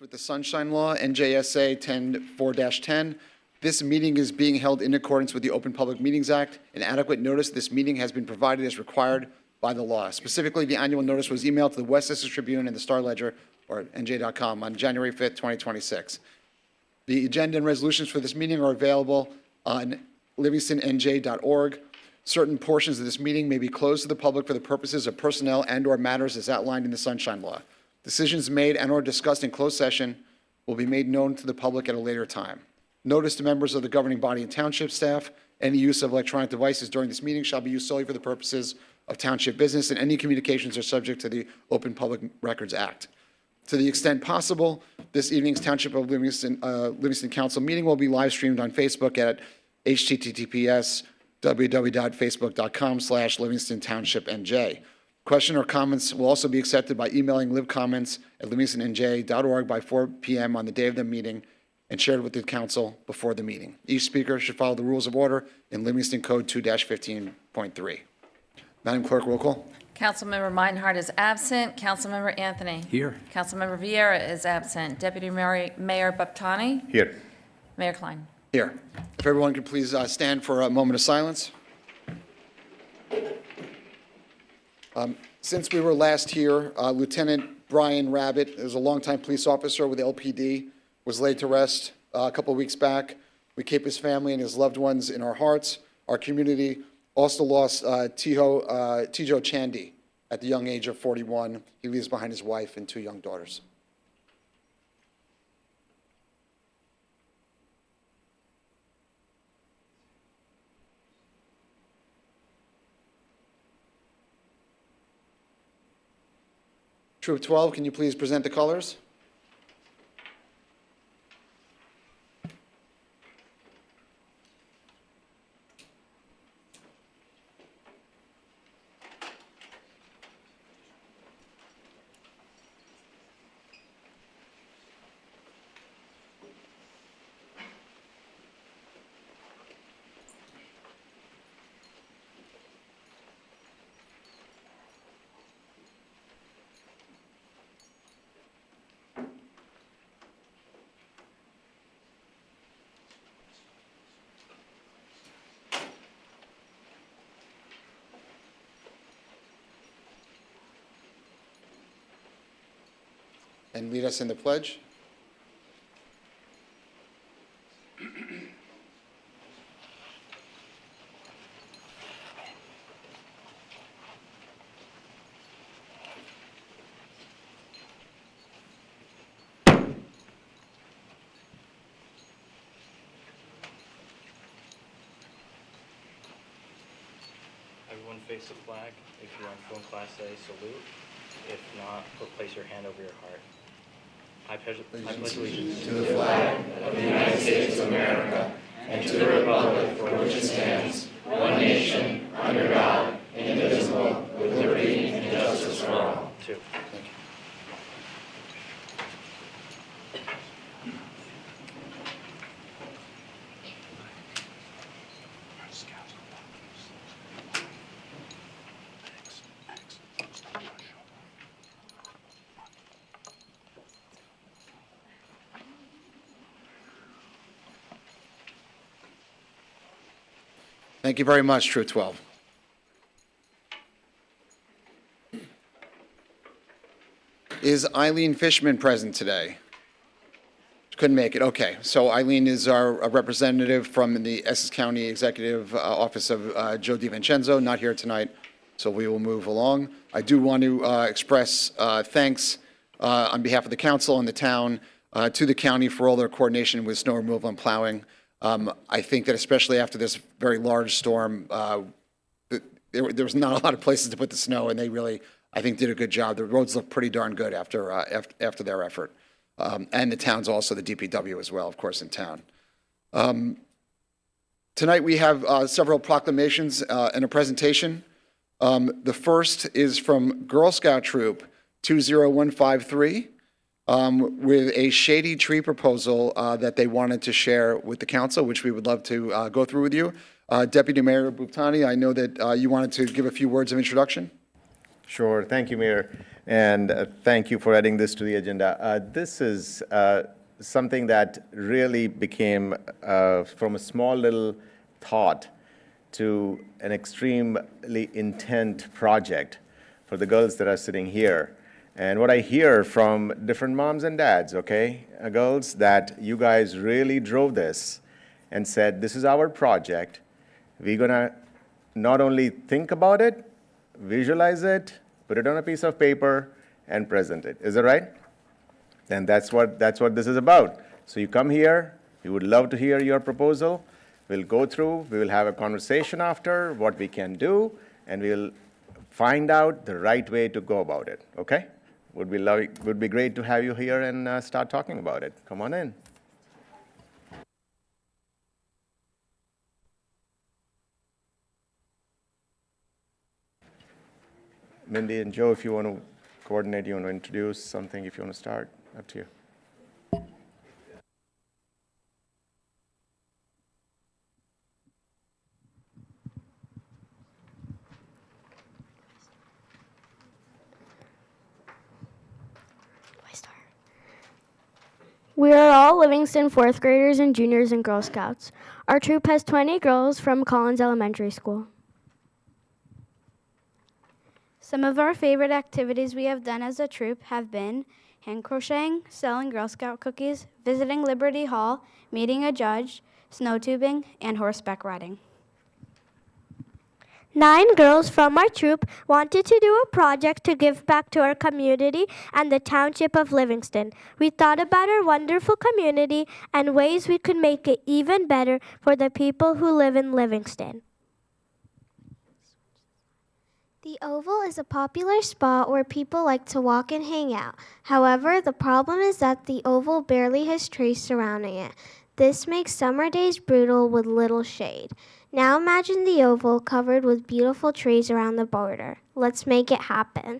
With the Sunshine Law, NJSA 10-4-10. This meeting is being held in accordance with the Open Public Meetings Act. An adequate notice of this meeting has been provided as required by the law. Specifically, the annual notice was emailed to the West Essex Tribune and the Star Ledger, or NJ.com, on January 5th, 2026. The agenda and resolutions for this meeting are available on livingstonNJ.org. Certain portions of this meeting may be closed to the public for the purposes of personnel and/or matters as outlined in the Sunshine Law. Decisions made and/or discussed in closed session will be made known to the public at a later time. Notice to members of the governing body and township staff: any use of electronic devices during this meeting shall be used solely for the purposes of township business, and any communications are subject to the Open Public Records Act. To the extent possible, this evening's Township of Livingston Council meeting will be live streamed on Facebook at https://www.facebook.com/Livingston Township NJ. Question or comments will also be accepted by emailing livcomments@livingstonNJ.org by 4 p.m. on the day of the meeting and shared with the council before the meeting. Each speaker should follow the rules of order in Livingston Code 2-15.3. Madam Clerk, roll call. Councilmember Meinhardt is absent. Councilmember Anthony. Here. Councilmember Vieira is absent. Deputy Mayor Baptani. Here. Mayor Klein. Here. If everyone could please stand for a moment of silence. Since we were last here, Lieutenant Brian Rabbit, who's a longtime police officer with LPD, was laid to rest a couple of weeks back. We keep his family and his loved ones in our hearts. Our community also lost Tijo Chandy at the young age of 41. He leaves behind his wife and 2 young daughters. Troop 12, can you please present the colors? And lead us in the pledge. Everyone face the flag. If you're on phone class A, salute. If not, place your hand over your heart. I pledge allegiance to the flag of the United States of America and to the republic for which it stands, one nation, under God, indivisible, with liberty and justice for all. Two. Thank you very much, Troop 12. Is Eileen Fishman present today? Couldn't make it. Okay. So Eileen is our representative from the Essex County Executive Office of Joe DiVincenzo, not here tonight, so we will move along. I do want to express thanks on behalf of the council and the town to the county for all their coordination with snow removal and plowing. I think that especially after this very large storm, there was not a lot of places to put the snow, and they really, I think, did a good job. The roads look pretty darn good after their effort. And the town's also the DPW as well, of course, in town. Tonight we have several proclamations and a presentation. The first is from Girl Scout Troop 20153. With a shady tree proposal that they wanted to share with the council, which we would love to go through with you. Deputy Mayor Buptani, I know that you wanted to give a few words of introduction. Sure. Thank you, Mayor. And thank you for adding this to the agenda. This is something that really became from a small little thought to an extremely intent project for the girls that are sitting here. And what I hear from different moms and dads, okay, girls, that you guys really drove this and said, this is our project. We're going to not only think about it, visualize it, put it on a piece of paper, and present it. Is that right? And that's what this is about. So you come here, we would love to hear your proposal. We'll go through, we will have a conversation after, what we can do, and we'll find out the right way to go about it, okay? Would be great to have you here and start talking about it. Come on in. Mindy and Joe, if you want to coordinate, you want to introduce something, if you want to start, up to you. We are all Livingston fourth graders and juniors and Girl Scouts. Our troop has 20 girls from Collins Elementary School. Some of our favorite activities we have done as a troop have been hand crocheting, selling Girl Scout cookies, visiting Liberty Hall, meeting a judge, snow tubing, and horseback riding. 9 girls from our troop wanted to do a project to give back to our community and the township of Livingston. We thought about our wonderful community and ways we could make it even better for the people who live in Livingston. The Oval is a popular spot where people like to walk and hang out. However, the problem is that the Oval barely has trees surrounding it. This makes summer days brutal with little shade. Now imagine the Oval covered with beautiful trees around the border. Let's make it happen.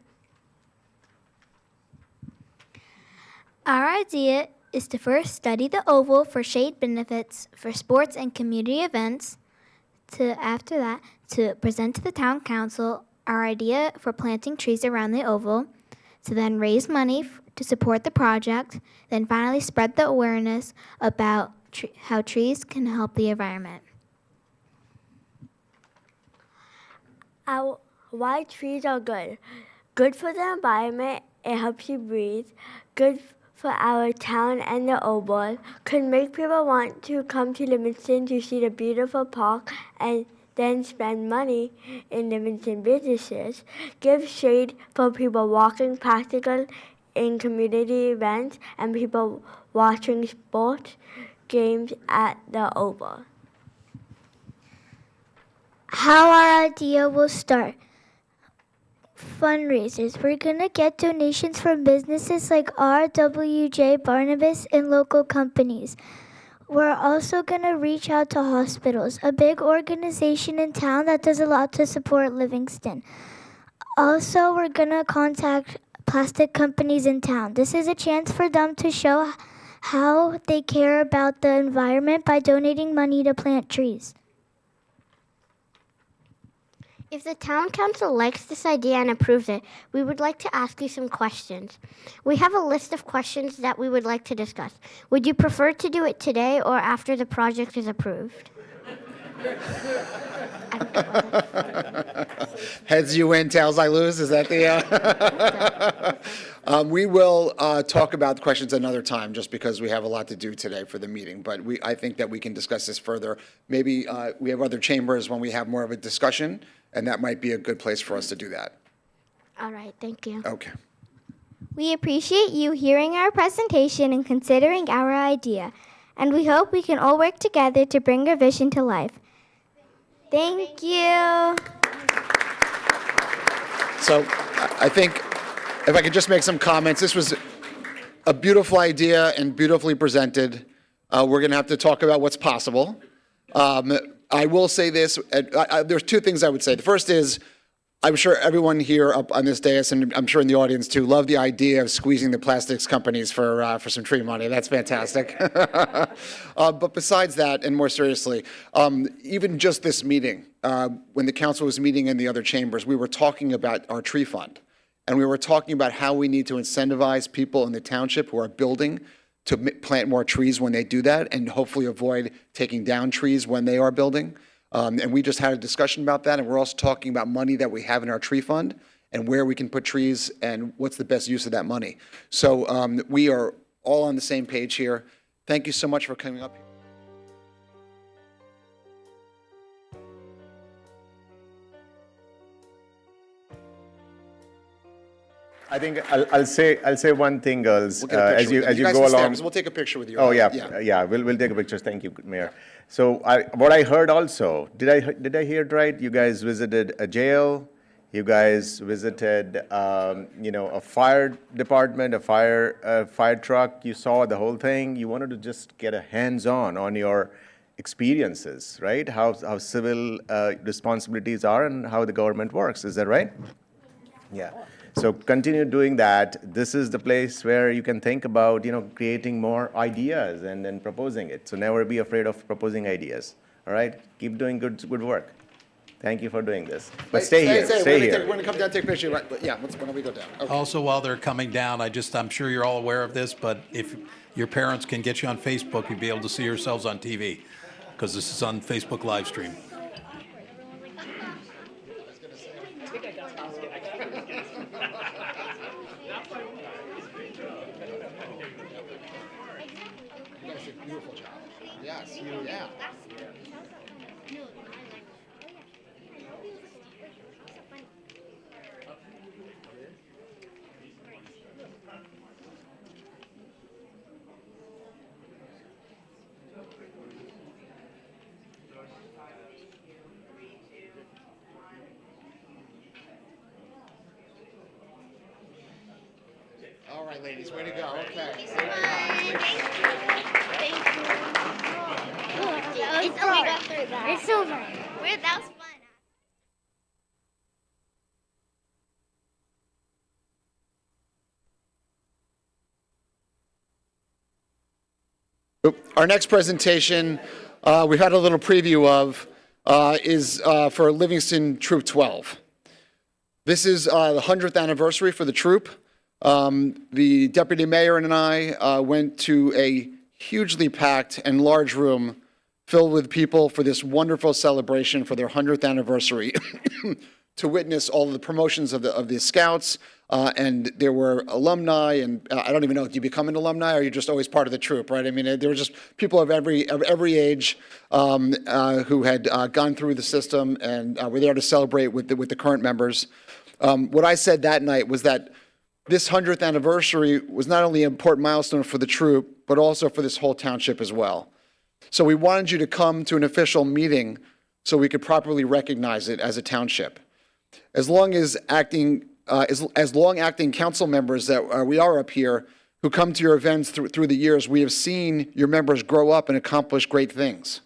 Our idea is to first study the Oval for shade benefits for sports and community events, after that, to present to the town council our idea for planting trees around the Oval, to then raise money to support the project, then finally spread the awareness about how trees can help the environment. Why trees are good. Good for the environment, it helps you breathe. Good for our town and the Oval. Could make people want to come to Livingston to see the beautiful park and then spend money in Livingston businesses. Give shade for people walking practical in community events and people watching sports games at the Oval. How our idea will start. Fundraisers. We're going to get donations from businesses like RWJ Barnabas and local companies. We're also going to reach out to hospitals, a big organization in town that does a lot to support Livingston. Also, we're going to contact plastic companies in town. This is a chance for them to show how they care about the environment by donating money to plant trees. If the town council likes this idea and approves it, we would like to ask you some questions. We have a list of questions that we would like to discuss. Would you prefer to do it today or after the project is approved? Heads you win, tails I lose. Is that the? We will talk about the questions another time, just because we have a lot to do today for the meeting. But I think that we can discuss this further. Maybe we have other chambers when we have more of a discussion, and that might be a good place for us to do that. All right, thank you. Okay. We appreciate you hearing our presentation and considering our idea, and we hope we can all work together to bring our vision to life. Thank you. So I think if I could just make some comments, this was a beautiful idea and beautifully presented. We're going to have to talk about what's possible. I will say this, there's two things I would say. The first is, I'm sure everyone here up on this dais, and I'm sure in the audience too, love the idea of squeezing the plastics companies for some tree money. That's fantastic. But besides that, and more seriously, even just this meeting, when the council was meeting in the other chambers, we were talking about our tree fund. And we were talking about how we need to incentivize people in the township who are building to plant more trees when they do that, and hopefully avoid taking down trees when they are building. And we just had a discussion about that, and we're also talking about money that we have in our tree fund and where we can put trees and what's the best use of that money. So we are all on the same page here. Thank you so much for coming up here. I think I'll say one thing, girls. We'll get a picture with As you guys go can stay, along. because we'll take a picture with you. Oh yeah. We'll take a picture. Thank you, Mayor. So what I heard also, did I hear it right? You guys visited a jail. You guys visited, a fire department, a fire truck. You saw the whole thing. You wanted to just get a hands-on your experiences, right? How civil responsibilities are and how the government works. Is that right? Yeah. So continue doing that. This is the place where you can think about, creating more ideas and then proposing it. So never be afraid of proposing ideas. All right? Keep doing good work. Thank you for doing this. But stay here. Stay here. We're going to come down and take a picture. Right? But yeah, when we go down. Okay. Also, while they're coming down, I'm sure you're all aware of this, but if your parents can get you on Facebook, you'll be able to see yourselves on TV, because this is on Facebook live stream. Beautiful job. Yes, yeah. All right, ladies, way to go. Okay. It's over. That was fun. Our next presentation, we've had a little preview of, is for Livingston Troop 12. This is the 100th anniversary for the troop. The deputy mayor and I went to a hugely packed and large room filled with people for this wonderful celebration for their 100th anniversary to witness all of the promotions of the scouts. And there were alumni, and I don't even know, do you become an alumni or are you just always part of the troop, right? I mean, there were just people of every age who had gone through the system and were there to celebrate with the current members. What I said that night was that this 100th anniversary was not only an important milestone for the troop, but also for this whole township as well. So we wanted you to come to an official meeting so we could properly recognize it as a township. As long-acting council members that we are up here who come to your events through the years, we have seen your members grow up and accomplish great things.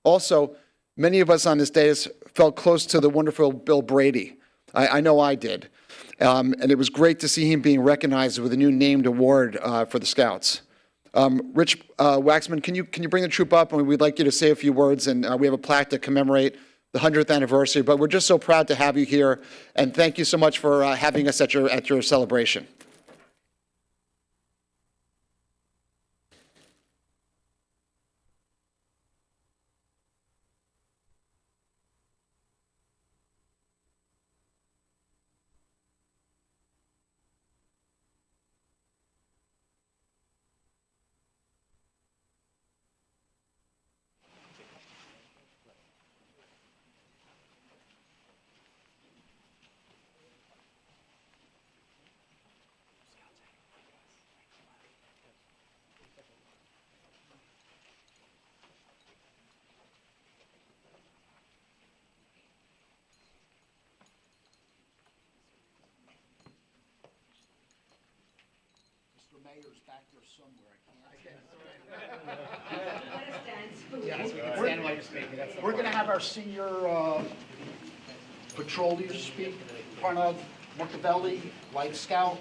Also, many of us on this dais felt close to the wonderful Bill Brady. I know I did. And it was great to see him being recognized with a new named award for the Scouts. Rich Waxman, can you bring the troop up? And we'd like you to say a few words, and we have a plaque to commemorate the 100th anniversary. But we're just so proud to have you here, and thank you so much for having us at your celebration. Mayor's back there somewhere. We're going to have our senior patrol leaders speak. Pranav Muktavelli, Life Scout,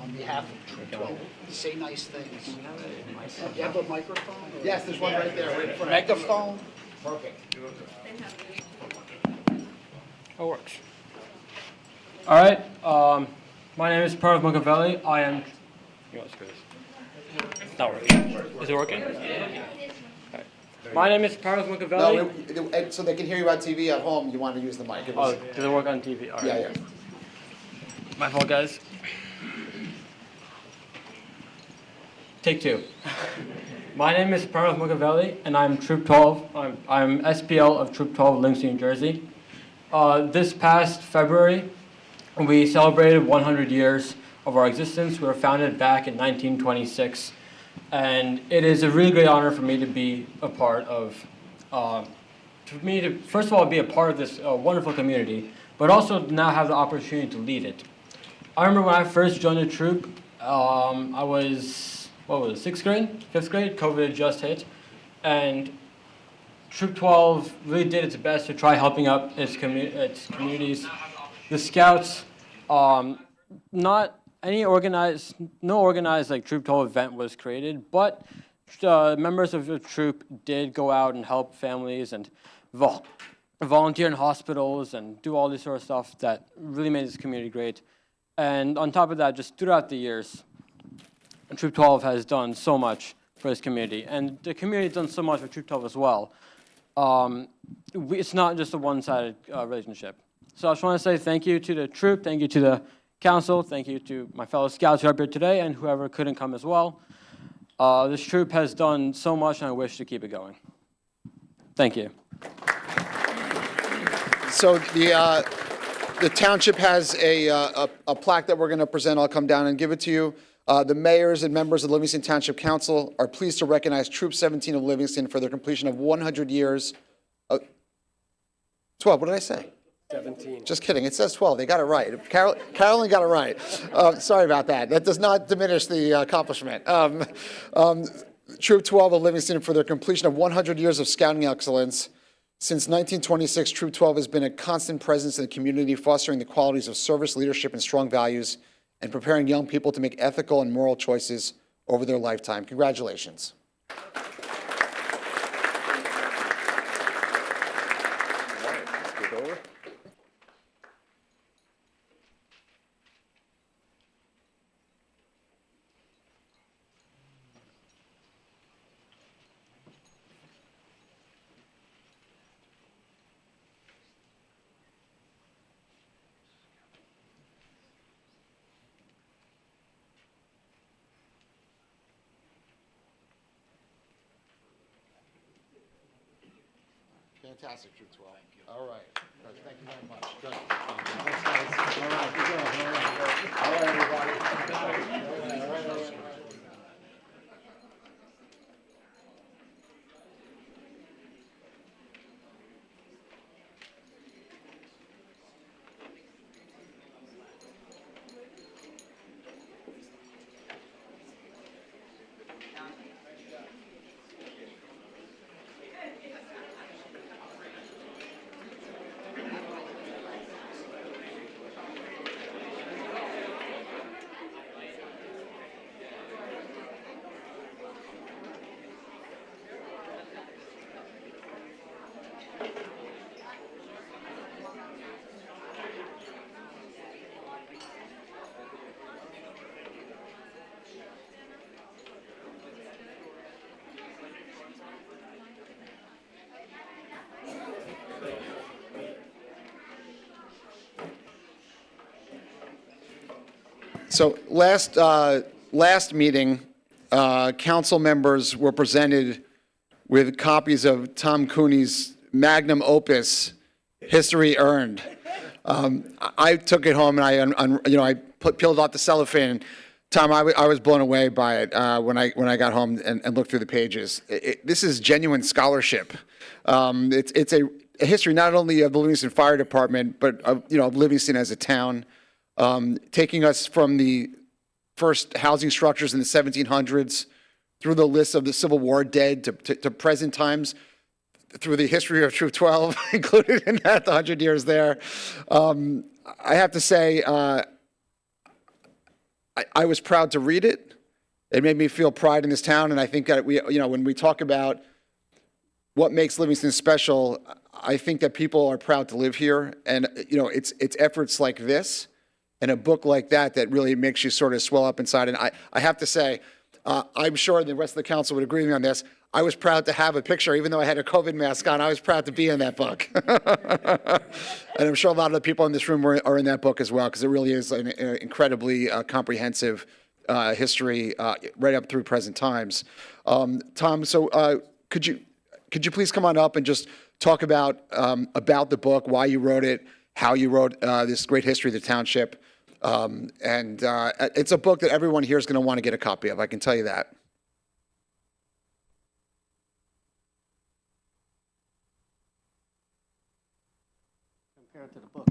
on behalf of Troop 12. Say nice things. You have a microphone? Yes, there's one right there, right in front. Megaphone. Perfect. It works. All right. My name is Parth Mukavelli. I am. You want to screw this? It's not working. Is it working? Right. My name is Parth Mukavelli. No, so they can hear you on TV at home, you want to use the mic. Oh, does it work on TV? All right. Yeah. My fault, guys. Take two. My name is Parth Mukavelli, and I'm Troop 12. I'm SPL of Troop 12, Livingston, New Jersey. This past February, we celebrated 100 years of our existence. We were founded back in 1926, and it is a really great honor for me to be a part of, first of all, be a part of this wonderful community, but also now have the opportunity to lead it. I remember when I first joined the troop, I was, what was it, 6th grade, 5th grade? COVID had just hit, and Troop 12 really did its best to try helping out its communities. The Scouts, no organized like Troop 12 event was created, but members of the troop did go out and help families and volunteer in hospitals and do all this sort of stuff that really made this community great. And on top of that, just throughout the years, Troop 12 has done so much for this community, and the community has done so much for Troop 12 as well. It's not just a one-sided relationship. So I just want to say thank you to the troop, thank you to the council, thank you to my fellow scouts who are up here today, and whoever couldn't come as well. This troop has done so much, and I wish to keep it going. Thank you. So the township has a plaque that we're going to present. I'll come down and give it to you. The mayors and members of the Livingston Township Council are pleased to recognize Troop 17 of Livingston for their completion of 100 years. 12, what did I say? 17. Just kidding. It says 12. They got it right. Carolyn got it right. Sorry about that. That does not diminish the accomplishment. Troop 12 of Livingston for their completion of 100 years of scouting excellence. Since 1926, Troop 12 has been a constant presence in the community, fostering the qualities of service, leadership, and strong values, and preparing young people to make ethical and moral choices over their lifetime. Congratulations. Fantastic, Troop 12. All right. Good. Thank you very much. Good. Thanks, guys. All right. Good job. All right, everybody. All right. So last meeting, council members were presented with copies of Tom Cooney's magnum opus, History Earned. I took it home and I peeled off the cellophane. Tom, I was blown away by it when I got home and looked through the pages. This is genuine scholarship. It's a history not only of the Livingston Fire Department, but of Livingston as a town. Taking us from the first housing structures in the 1700s through the list of the Civil War dead to present times, through the history of Troop 12, included in that, the 100 years there. I have to say, I was proud to read it. It made me feel pride in this town, and I think that when we talk about what makes Livingston special, I think that people are proud to live here. And, it's efforts like this and a book like that that really makes you sort of swell up inside. And I have to say, I'm sure the rest of the council would agree with me on this. I was proud to have a picture, even though I had a COVID mask on. I was proud to be in that book. And I'm sure a lot of the people in this room are in that book as well, because it really is an incredibly comprehensive history right up through present times. Tom, so could you please come on up and just talk about the book, why you wrote it, how you wrote this great history of the township. And it's a book that everyone here is going to want to get a copy of, I can tell you that. Compared to the book.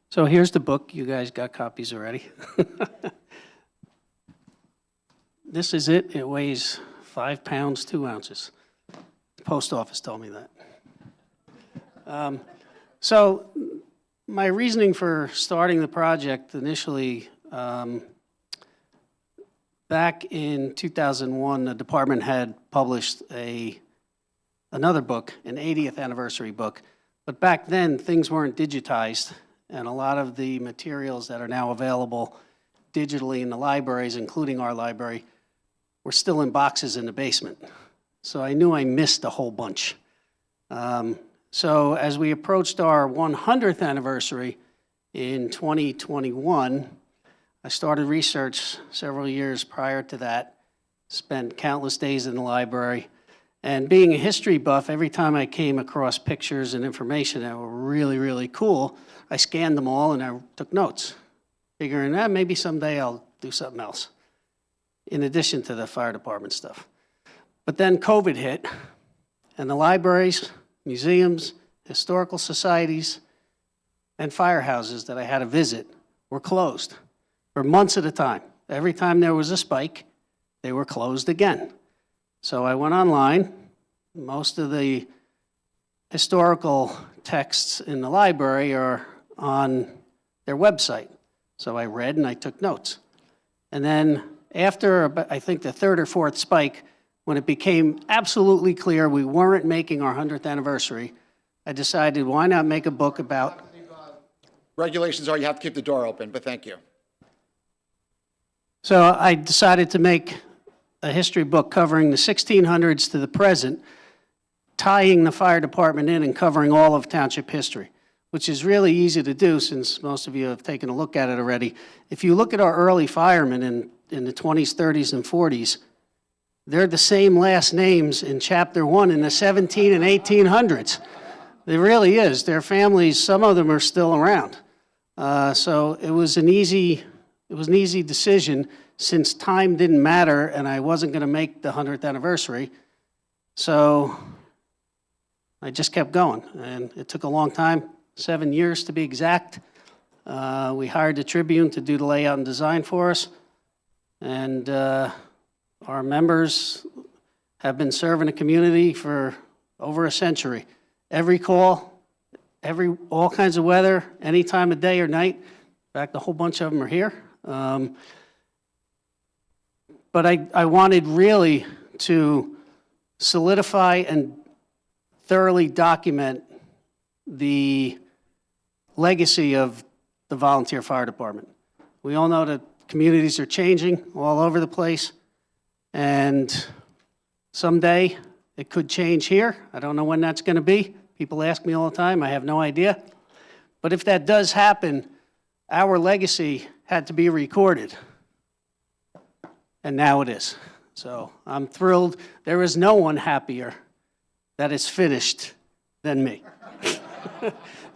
So here's the book. You guys got copies already. This is it. It weighs 5 pounds, 2 ounces. The post office told me that. So my reasoning for starting the project initially, back in 2001, the department had published another book, an 80th anniversary book. But back then, things weren't digitized, and a lot of the materials that are now available digitally in the libraries, including our library, were still in boxes in the basement. So I knew I missed a whole bunch. So as we approached our 100th anniversary in 2021, I started research several years prior to that, spent countless days in the library. And being a history buff, every time I came across pictures and information that were really, really cool, I scanned them all and I took notes, figuring that maybe someday I'll do something else, in addition to the fire department stuff. But then COVID hit, and the libraries, museums, historical societies, and firehouses that I had to visit were closed for months at a time. Every time there was a spike, they were closed again. So I went online. Most of the historical texts in the library are on their website. So I read and I took notes. And then after, I think, the third or fourth spike, when it became absolutely clear we weren't making our 100th anniversary, I decided, why not make a book about... Regulations are you have to keep the door open, but thank you. So I decided to make a history book covering the 1600s to the present, tying the fire department in and covering all of township history, which is really easy to do since most of you have taken a look at it already. If you look at our early firemen in the 20s, 30s, and 40s, they're the same last names in Chapter 1 in the 17 and 1800s. It really is. Their families, some of them are still around. So it was an easy decision since time didn't matter and I wasn't going to make the 100th anniversary. So I just kept going, and it took a long time, 7 years to be exact. We hired the Tribune to do the layout and design for us, and our members have been serving the community for over a century. Every call, all kinds of weather, any time of day or night. In fact, a whole bunch of them are here. But I wanted really to solidify and thoroughly document the legacy of the volunteer fire department. We all know that communities are changing all over the place, and someday it could change here. I don't know when that's going to be. People ask me all the time. I have no idea. But if that does happen, our legacy had to be recorded. And now it is. So I'm thrilled. There is no one happier that it's finished than me.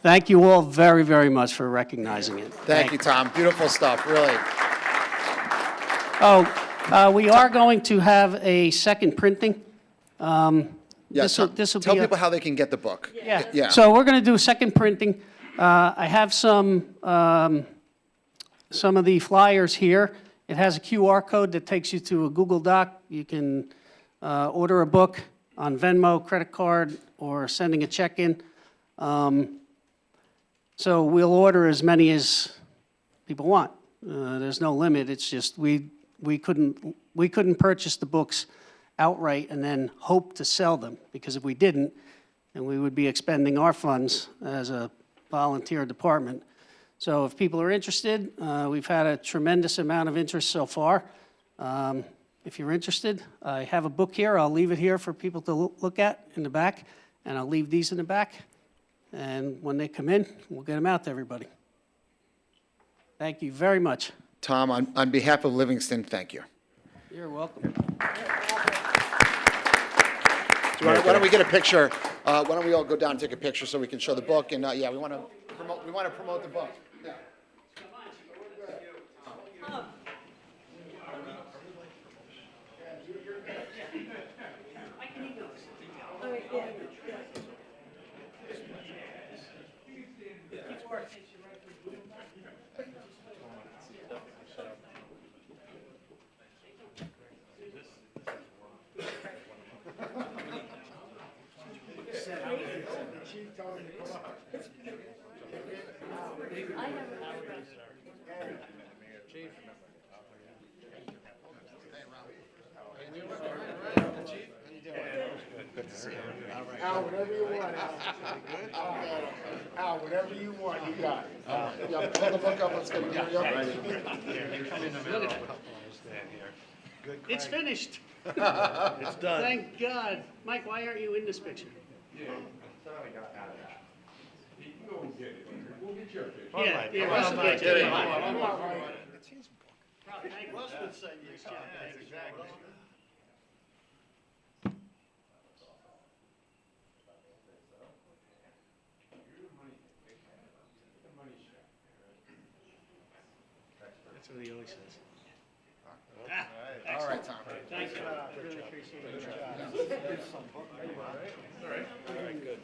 Thank you all very, very much for recognizing it. Thank you, Tom. Beautiful stuff, really. We are going to have a second printing. Yes, This will tell be people how they can get the book. Yeah. So we're going to do a second printing. I have some of the flyers here. It has a QR code that takes you to a Google Doc. You can order a book on Venmo, credit card, or sending a check in. So we'll order as many as people want. There's no limit. It's just we we couldn't purchase the books outright and then hope to sell them, because if we didn't, then we would be expending our funds as a volunteer department. So if people are interested, we've had a tremendous amount of interest so far. If you're interested, I have a book here. I'll leave it here for people to look at in the back, and I'll leave these in the back. And when they come in, we'll get them out to everybody. Thank you very much. Tom, on behalf of Livingston, thank you. You're welcome. So why don't we get a picture? Why don't we all go down and take a picture so we can show the book? And yeah, we want to promote the book. Yeah. Al, whatever you want, Al, whatever you want, you got it. Yeah, pull the book up. Let's get it. It's finished. It's done. Thank God. Mike, why aren't you in this picture? Yeah, Russ will get you. Russ would say yes. Exactly. That's what he always says. All right, Tom. Thank you. Really appreciate it. All right, good.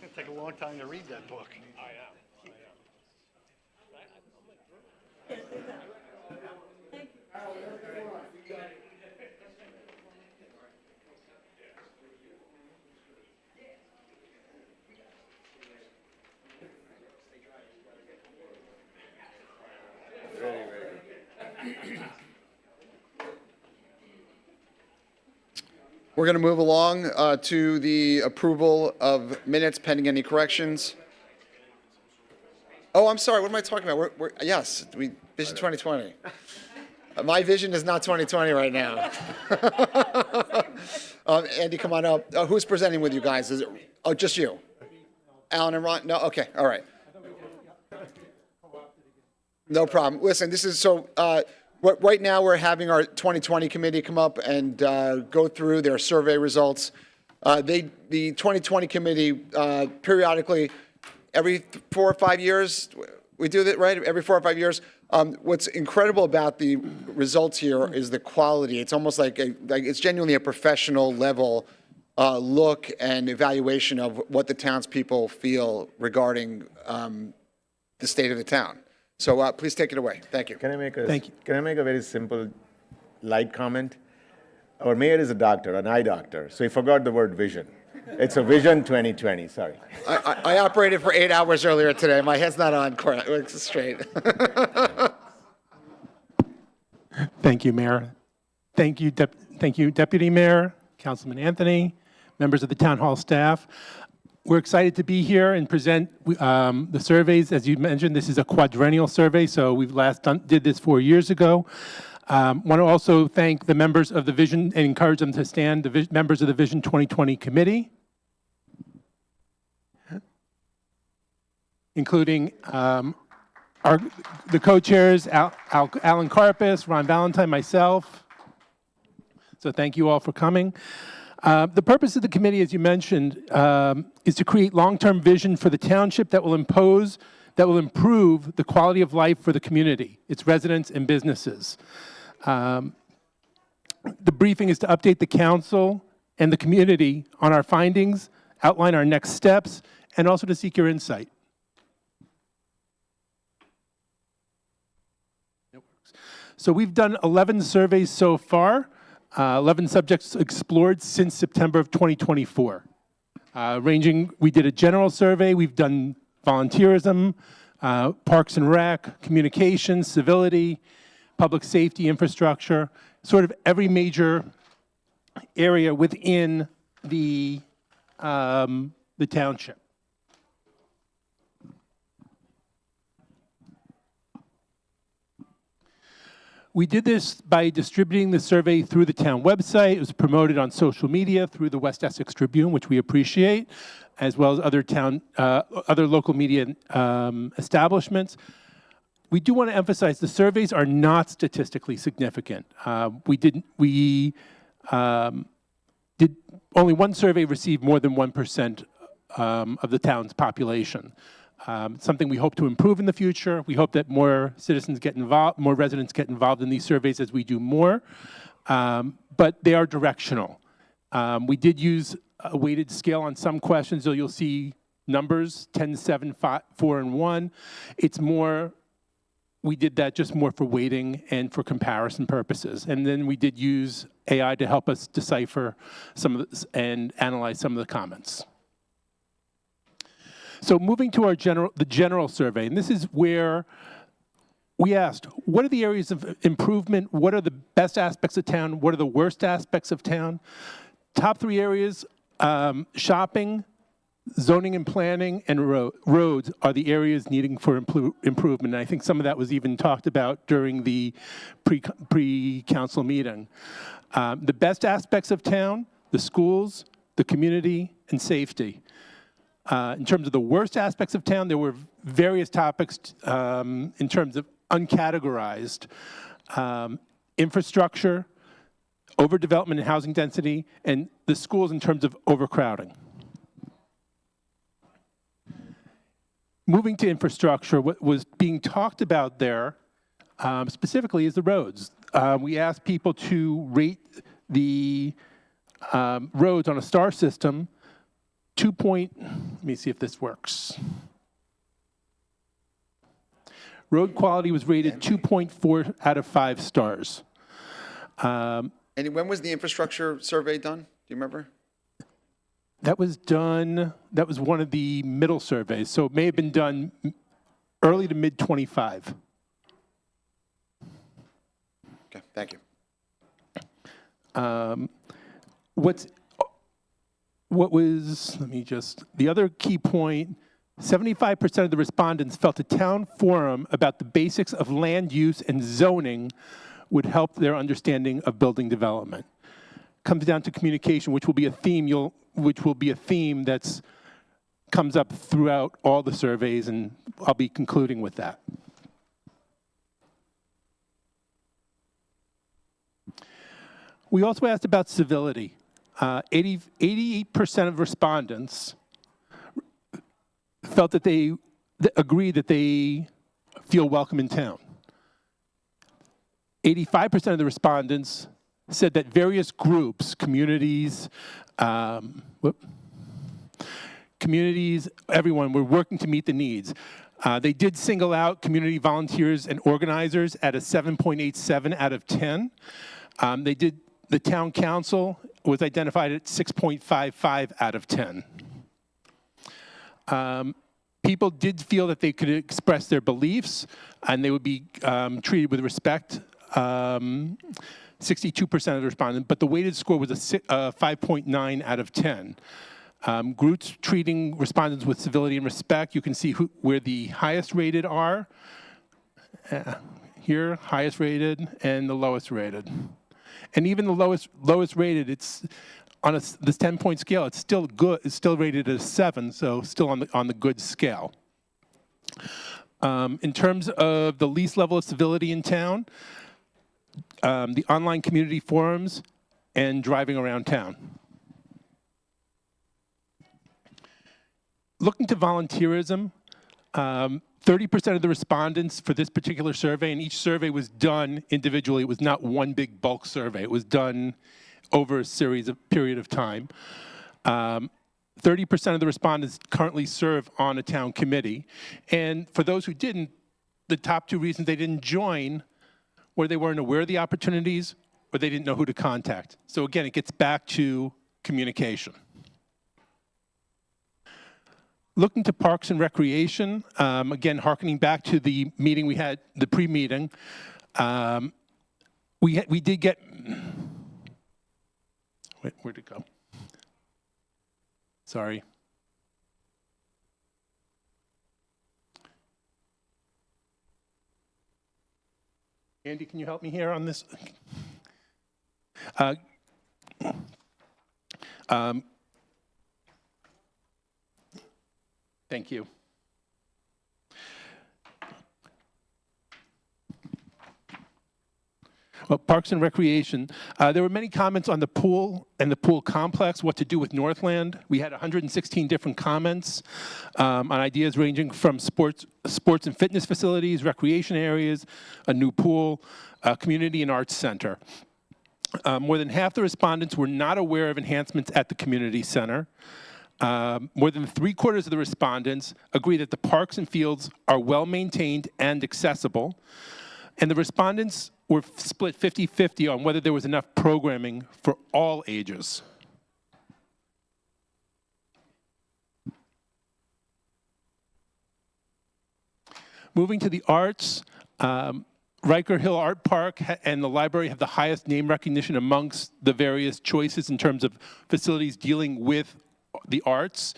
It'll take a long time to read that book. I know. We're going to move along to the approval of minutes pending any corrections. Oh, I'm sorry. What am I talking about? Yes, Vision 2020. My vision is not 2020 right now. Andy, come on up. Who's presenting with you guys? Is it just you? Alan and Ron? No? Okay. All right. No problem. Listen, this is so. Right now, we're having our 2020 committee come up and go through their survey results. The 2020 committee periodically, every 4 or 5 years, we do that, right? Every 4 or 5 years. What's incredible about the results here is the quality. It's almost like it's genuinely a professional level look and evaluation of what the townspeople feel regarding the state of the town. So please take it away. Thank you. Can I make a very simple, light comment? Our mayor is a doctor, an eye doctor, so he forgot the word vision. It's a Vision 2020, sorry. I operated for 8 hours earlier today. My head's not on it's straight. Thank you, Mayor. Thank you, Deputy Mayor, Councilman Anthony, members of the Town Hall staff. We're excited to be here and present the surveys. As you mentioned, this is a quadrennial survey, so we've did this 4 years ago. Want to also thank the members of the Vision and encourage them to stand, the members of the Vision 2020 committee, including the co-chairs, Alan Karpus, Ron Valentine, myself. So thank you all for coming. The purpose of the committee, as you mentioned, is to create long-term vision for the township that will improve the quality of life for the community, its residents and businesses. The briefing is to update the council and the community on our findings, outline our next steps, and also to seek your insight. So we've done 11 surveys so far. 11 subjects explored since September of 2024. We did a general survey, we've done volunteerism, parks and rec, communications, civility, public safety infrastructure, sort of every major area within the township. We did this by distributing the survey through the town website. It was promoted on social media through the West Essex Tribune, which we appreciate, as well as other local media establishments. We do want to emphasize the surveys are not statistically significant. Only one survey received more than 1% of the town's population. Something we hope to improve in the future. We hope that more citizens get involved, more residents get involved in these surveys as we do more, but they are directional. We did use a weighted scale on some questions, so you'll see numbers, 10, 7, 5, 4, and 1. It's more, we did that just more for weighting and for comparison purposes. And then we did use AI to help us decipher some of this and analyze some of the comments. So moving to the general survey, and this is where we asked, what are the areas of improvement? What are the best aspects of town? What are the worst aspects of town? Top 3 areas, shopping, zoning and planning, and roads are the areas needing for improvement. And I think some of that was even talked about during the pre-council meeting. The best aspects of town, the schools, the community, and safety. In terms of the worst aspects of town, there were various topics in terms of uncategorized infrastructure, overdevelopment and housing density, and the schools in terms of overcrowding. Moving to infrastructure, what was being talked about there specifically is the roads. We asked people to rate the roads on a star system. Let me see if this works. Road quality was rated 2.4 out of 5 stars. And when was the infrastructure survey done? Do you remember? That was one of the middle surveys, so it may have been done early to mid 25. Okay, thank you. The other key point, 75% of the respondents felt a town forum about the basics of land use and zoning would help their understanding of building development. Comes down to communication, which will be a theme that comes up throughout all the surveys, and I'll be concluding with that. We also asked about civility. 88% of respondents felt that they agreed that they feel welcome in town. 85% of the respondents said that various groups, communities, everyone were working to meet the needs. They did single out community volunteers and organizers at a 7.87 out of 10. The town council was identified at 6.55 out of 10. People did feel that they could express their beliefs and they would be treated with respect. 62% of the respondents, but the weighted score was a 5.9 out of 10. Groups treating respondents with civility and respect, you can see where the highest rated are. Here, highest rated, and the lowest rated. And even the lowest rated, it's on this 10-point scale, it's still good. It's still rated at a 7, so still on the good scale. In terms of the least level of civility in town, the online community forums and driving around town. Looking to volunteerism, 30% of the respondents for this particular survey, and each survey was done individually. It was not one big bulk survey. It was done over a period of time. 30% of the respondents currently serve on a town committee. And for those who didn't, the top 2 reasons they didn't join were they weren't aware of the opportunities or they didn't know who to contact. So again, it gets back to communication. Looking to parks and recreation, again, hearkening back to the meeting we had, the pre-meeting, We did get, where'd it go? Sorry. Andy, can you help me here on this? Thank you. Well, Parks and Recreation, there were many comments on the pool and the pool complex, what to do with Northland. We had 116 different comments on ideas ranging from sports and fitness facilities, recreation areas, a new pool, a community and arts center. More than half the respondents were not aware of enhancements at the community center. More than 3/4 of the respondents agree that the parks and fields are well maintained and accessible. And the respondents were split 50-50 on whether there was enough programming for all ages. Moving to the arts, Riker Hill Art Park and the library have the highest name recognition amongst the various choices in terms of facilities dealing with the arts.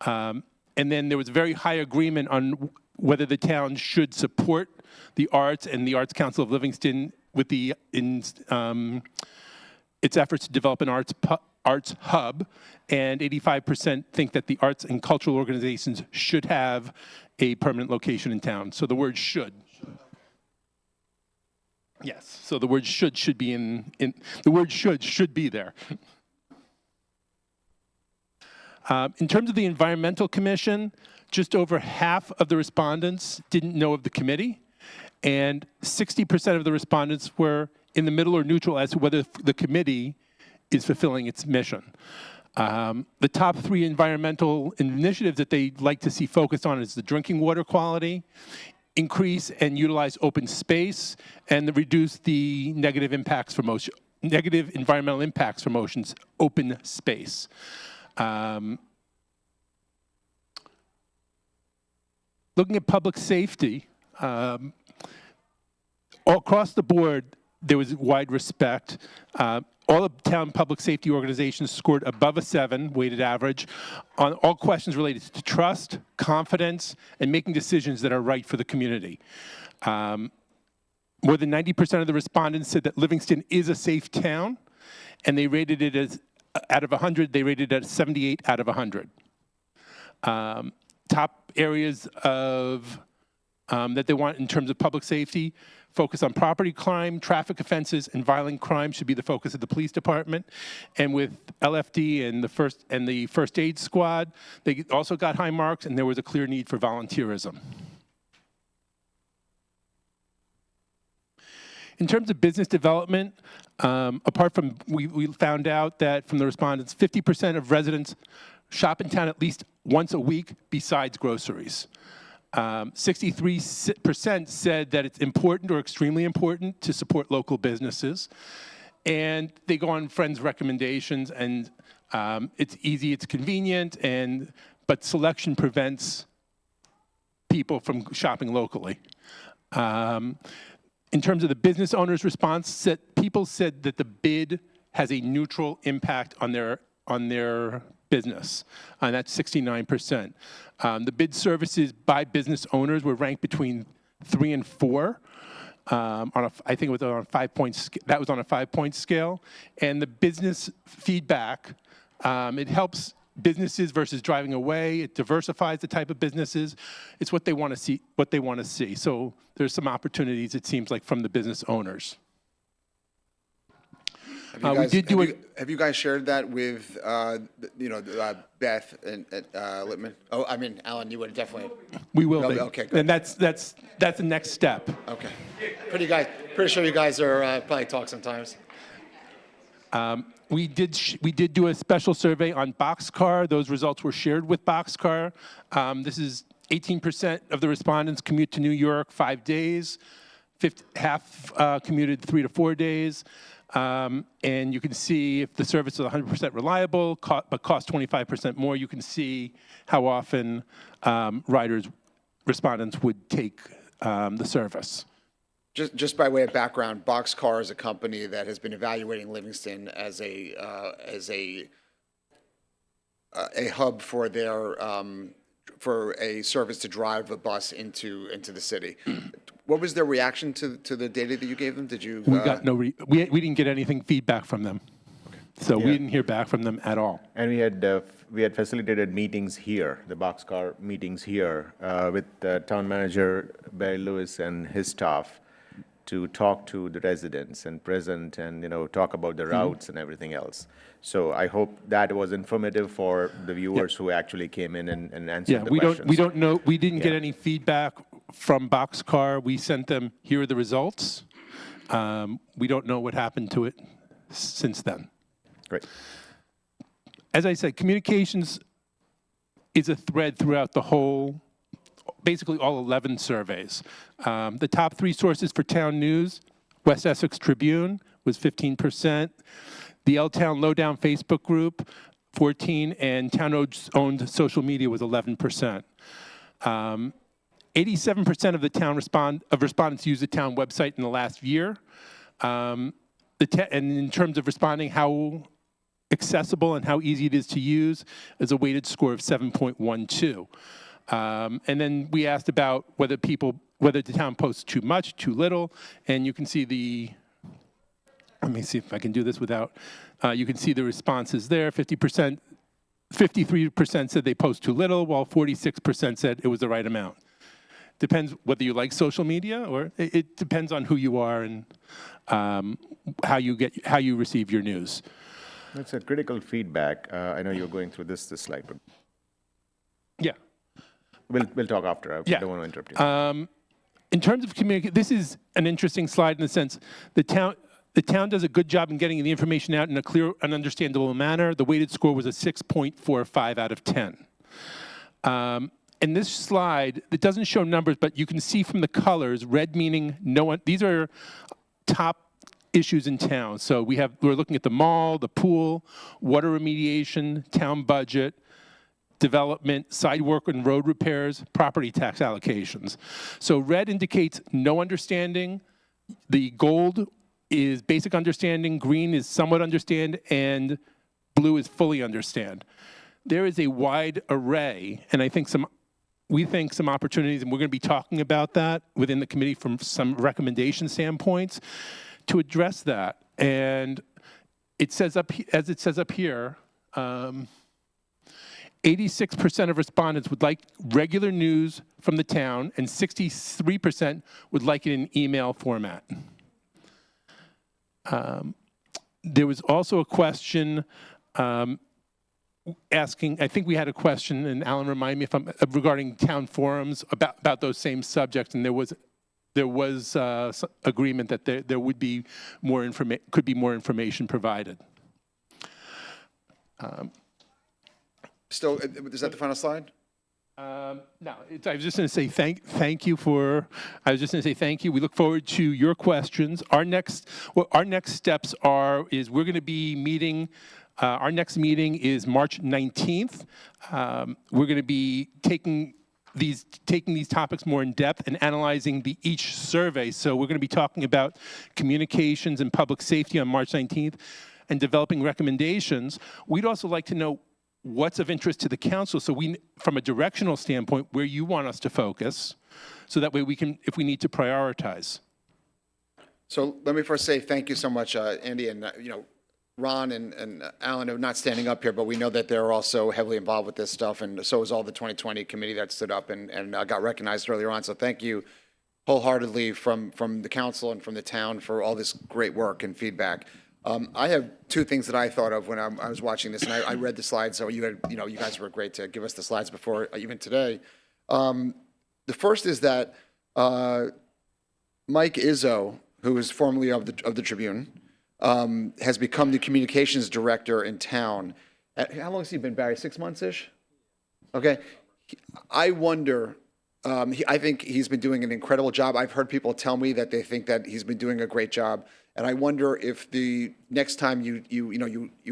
And then there was very high agreement on whether the town should support the arts and the Arts Council of Livingston with its efforts to develop an arts hub, and 85% think that the arts and cultural organizations should have a permanent location in town. So the word should. Yes, so the word should be the word should be there. In terms of the Environmental Commission, just over half of the respondents didn't know of the committee, and 60% of the respondents were in the middle or neutral as to whether the committee is fulfilling its mission. The top 3 environmental initiatives that they'd like to see focused on is the drinking water quality, increase and utilize open space, and reduce the negative environmental impacts from oceans, open space. Looking at public safety, all across the board, there was wide respect. All of town public safety organizations scored above a 7 weighted average on all questions related to trust, confidence, and making decisions that are right for the community. More than 90% of the respondents said that Livingston is a safe town, and they rated it as, out of 100, they rated it at 78 out of 100. Top areas of that they want in terms of public safety: focus on property crime, traffic offenses, and violent crime should be the focus of the police department. And with LFD and the first aid squad, they also got high marks, and there was a clear need for volunteerism. In terms of business development, apart from, we found out that from the respondents, 50% of residents shop in town at least once a week besides groceries. 63% said that it's important or extremely important to support local businesses. And they go on friends' recommendations, and it's easy, it's convenient, but selection prevents people from shopping locally. In terms of the business owner's response, people said that the bid has a neutral impact on their business, and that's 69%. The bid services by business owners were ranked between 3 and 4. I think it was on a 5-point. That was on a 5-point scale. And the business feedback, it helps businesses versus driving away. It diversifies the type of businesses. It's what they want to see. What they want to see. So there's some opportunities, it seems like, from the business owners. Have you guys shared that with Beth and Littman? Oh, I mean, Alan, you would definitely. We will be. Okay, good. And that's the next step. Okay. Pretty sure you guys are probably talk sometimes. We did do a special survey on Boxcar. Those results were shared with Boxcar. This is 18% of the respondents commute to New York 5 days. Half commuted 3 to 4 days. And you can see if the service is 100% reliable, but costs 25% more, you can see how often respondents would take the service. Just by way of background, Boxcar is a company that has been evaluating Livingston as a hub for their for a service to drive a bus into the city. What was their reaction to the data that you gave them? Did you? We got no, we didn't get anything feedback from them. So we Yeah. didn't hear back from them at all. And we had facilitated meetings here, the Boxcar meetings here, with Town Manager Barry Lewis and his staff to talk to the residents and present and, talk about the routes and everything else. So I hope that was informative for the viewers who actually came in and answered Yeah, the we questions. don't know, we didn't get Yeah. any feedback from Boxcar. We sent them, here are the results. We don't know what happened to it since then. Great. As I said, communications is a thread throughout the whole, basically all 11 surveys. The top 3 sources for town news, West Essex Tribune was 15%, the L-Town Lowdown Facebook group, 14%, and town-owned social media was 11%. 87% of the respondents used the town website in the last year. And in terms of responding, how accessible and how easy it is to use is a weighted score of 7.12. And then we asked about whether the town posts too much, too little, and you can see let me see if I can do this without, you can see the responses there. 53% said they post too little, while 46% said it was the right amount. Depends whether you like social media, or it depends on who you are and how you receive your news. That's a critical feedback. I know you're going through this slide, but Yeah. we'll talk after. I Yeah. don't want to interrupt you. In terms of communication, this is an interesting slide in the sense the town does a good job in getting the information out in a clear and understandable manner. The weighted score was a 6.45 out of 10. In this slide, it doesn't show numbers, but you can see from the colors, red meaning no one, these are top issues in town. So we're looking at the mall, the pool, water remediation, town budget, development, sidewalk and road repairs, property tax allocations. So red indicates no understanding. The gold is basic understanding, green is somewhat understand, and blue is fully understand. There is a wide array, and we think some opportunities, and we're going to be talking about that within the committee from some recommendation standpoints to address that. And it says as it says up here, 86% of respondents would like regular news from the town, and 63% would like it in email format. There was also a question asking, I think we had a question, and Alan, remind me if I'm regarding town forums about those same subjects, and there was agreement that there would be could be more information provided. Still, is that the final slide? No, I was just going to say thank you. We look forward to your questions. Our next steps is we're going to be meeting. Our next meeting is March 19th. We're going to be taking these topics more in depth and analyzing each survey. So we're going to be talking about communications and public safety on March 19th and developing recommendations. We'd also like to know what's of interest to the council, so from a directional standpoint, where you want us to focus, so that way we can, if we need to, prioritize. So let me first say thank you so much, Andy, and Ron and Alan are not standing up here, but we know that they're also heavily involved with this stuff, and so is all the 2020 committee that stood up and got recognized earlier on. So thank you wholeheartedly from the council and from the town for all this great work and feedback. I have 2 things that I thought of when I was watching this, and I read the slides. So you guys were great to give us the slides before even today. The first is that Mike Izzo, who is formerly of the Tribune, has become the communications director in town. How long has he been, Barry? 6 months-ish? Okay. I wonder. I think he's been doing an incredible job. I've heard people tell me that they think that he's been doing a great job. And I wonder if the next time you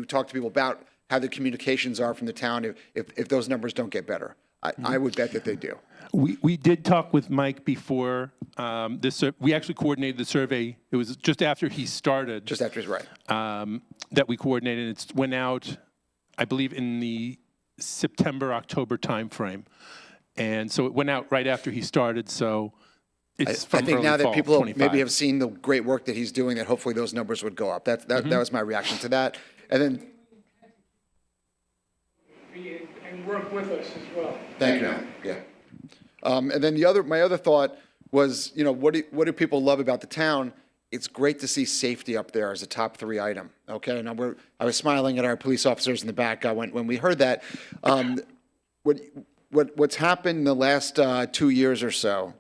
talk to people about how the communications are from the town, if those numbers don't get better. I would bet that they do. We did talk with Mike before this. We actually coordinated the survey. It was just after he started. Just after he's right. That we coordinated. It went out, I believe, in the September-October timeframe. And so it went out right after he started, so it's from I think early now that fall people 25. maybe have seen the great work that he's doing, that hopefully those numbers would go up. That was my reaction to that. And then, And work with us as well. thank you, Alan. Yeah. And then my other thought was, what do people love about the town? It's great to see safety up there as a top 3 item. Okay, now I was smiling at our police officers in the back when we heard that. What's happened in the last 2 years or so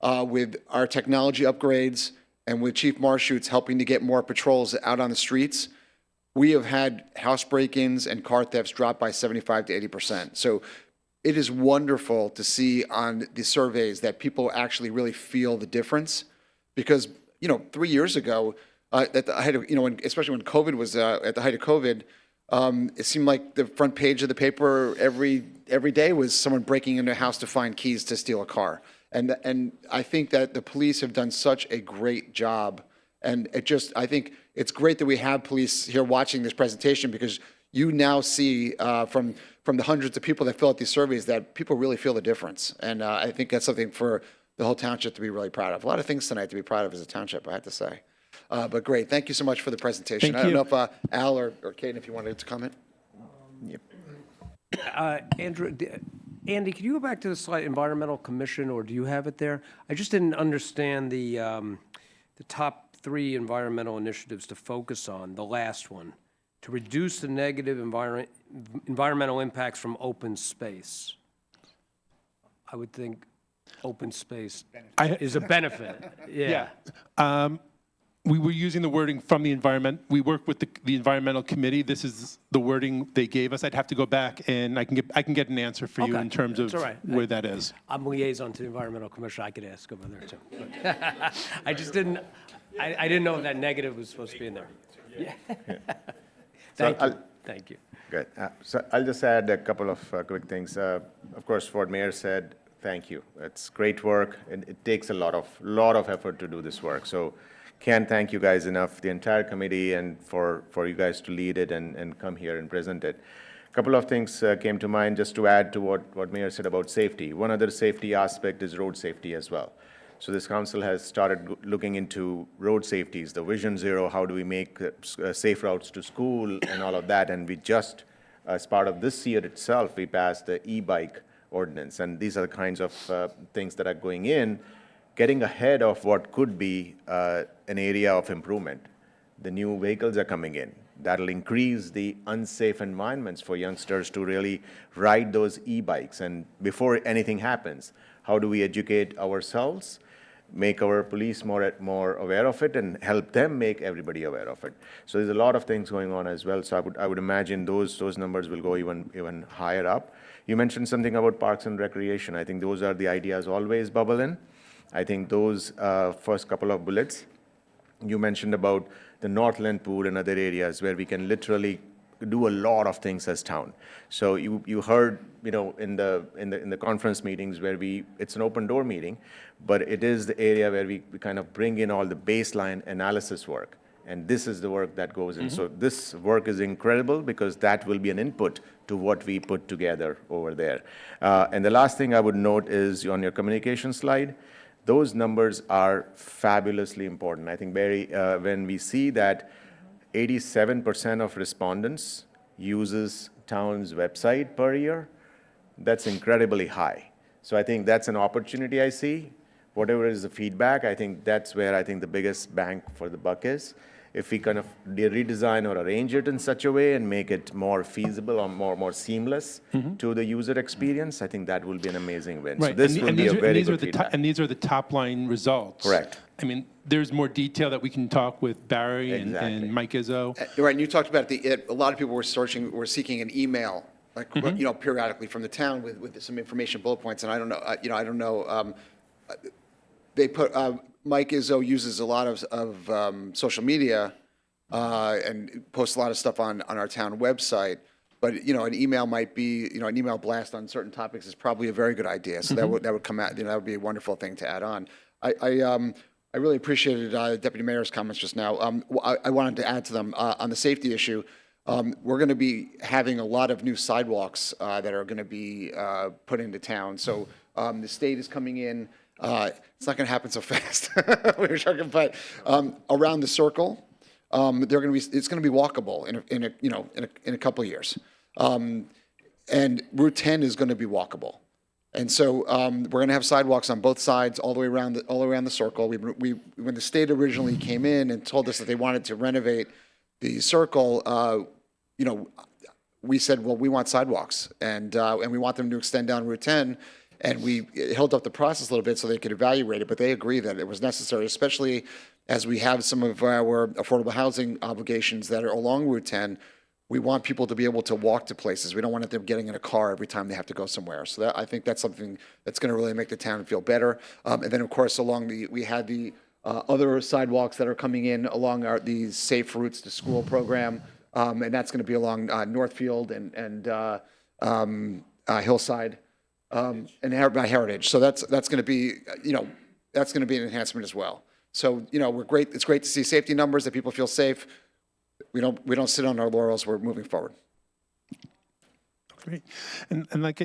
with our technology upgrades and with Chief Marshutz helping to get more patrols out on the streets, we have had house break-ins and car thefts drop by 75 to 80%. So it is wonderful to see on the surveys that people actually really feel the difference, because 3 years ago, at the height of, especially when COVID was at the height of COVID, it seemed like the front page of the paper every day was someone breaking into a house to find keys to steal a car. And I think that the police have done such a great job. And I think it's great that we have police here watching this presentation, because you now see from the hundreds of people that fill out these surveys that people really feel the difference. And I think that's something for the whole township to be really proud of. A lot of things tonight to be proud of as a township, I have to say. But great, thank you so much for the presentation. Thank I don't you. know if Al or Kate, if you wanted to comment. Andrew, Andy, can you go back to the slide, Environmental Commission, or do you have it there? I just didn't understand the top 3 environmental initiatives to focus on, the last one, to reduce the negative environmental impacts from open space. I would think open space is a benefit. Yeah. We were using the wording from the environment. We work with the environmental committee. This is the wording they gave us. I'd have to go back and I can get an answer for you Okay. in terms of That's all right. where that is. I'm liaison to the Environmental Commission. I could ask over there too. But I just didn't. I didn't know if that negative was supposed to be in there. Yeah. Thank you. Good. So I'll just add a couple of quick things. Of course, what Mayor said, thank you. It's great work, and it takes a lot of effort to do this work. So can't thank you guys enough, the entire committee, and for you guys to lead it and come here and present it. A couple of things came to mind just to add to what Mayor said about safety. One other safety aspect is road safety as well. So this council has started looking into road safeties, the Vision Zero, how do we make safe routes to school and all of that. And we just, as part of this year itself, we passed the e-bike ordinance. And these are the kinds of things that are going in, getting ahead of what could be an area of improvement. The new vehicles are coming in. That'll increase the unsafe environments for youngsters to really ride those e-bikes. And before anything happens, how do we educate ourselves, make our police more aware of it, and help them make everybody aware of it? So there's a lot of things going on as well. So I would imagine those numbers will go even higher up. You mentioned something about parks and recreation. I think those are the ideas always bubble in. I think those first couple of bullets, you mentioned about the Northland Pool and other areas where we can literally do a lot of things as town. So you heard, in the conference meetings where it's an open door meeting, but it is the area where we kind of bring in all the baseline analysis work. And this is the work that goes in. Mm-hmm. So this work is incredible because that will be an input to what we put together over there. And the last thing I would note is on your communication slide, those numbers are fabulously important. I think, Barry, when we see that 87% of respondents uses town's website per year, that's incredibly high. So I think that's an opportunity I see. Whatever is the feedback, I think that's where I think the biggest bang for the buck is. If we kind of redesign or arrange it in such a way and make it more feasible or more seamless to the user experience, I think that will be an amazing win. Right. So this will be a very good feedback. And these are the top line results. Correct. I mean, there's more detail that we can talk with Barry and Mike Izzo. Right, and you talked about a lot of people were seeking an email, like periodically from the town with some information bullet points, and I don't know. They put Mike Izzo uses a lot of social media and posts a lot of stuff on our town website. But, you know, an email might be, you know, an email blast on certain topics is probably a very good idea. So that would come out, you know, that would be a wonderful thing to add on. I really appreciated Deputy Mayor's comments just now. I wanted to add to them on the safety issue. We're going to be having a lot of new sidewalks that are going to be put into town. So the state is coming in. It's not going to happen so fast. We were talking, but around the circle, it's going to be walkable in a couple of years. And Route 10 is going to be walkable. And so we're going to have sidewalks on both sides all the way around the circle. When the state originally came in and told us that they wanted to renovate the circle, you know, we said, well, we want sidewalks, and we want them to extend down Route 10, and we held up the process a little bit so they could evaluate it, but they agree that it was necessary, especially as we have some of our affordable housing obligations that are along Route 10. We want people to be able to walk to places. We don't want them getting in a car every time they have to go somewhere. So I think that's something that's going to really make the town feel better. And then, of course, we had the other sidewalks that are coming in along these Safe Routes to School program, and that's going to be along Northfield and Hillside and Heritage. So that's going to be, you know, that's going to be an enhancement as well. So, you know, it's great to see safety numbers, that people feel safe. We don't sit on our laurels. We're moving forward. Great. And like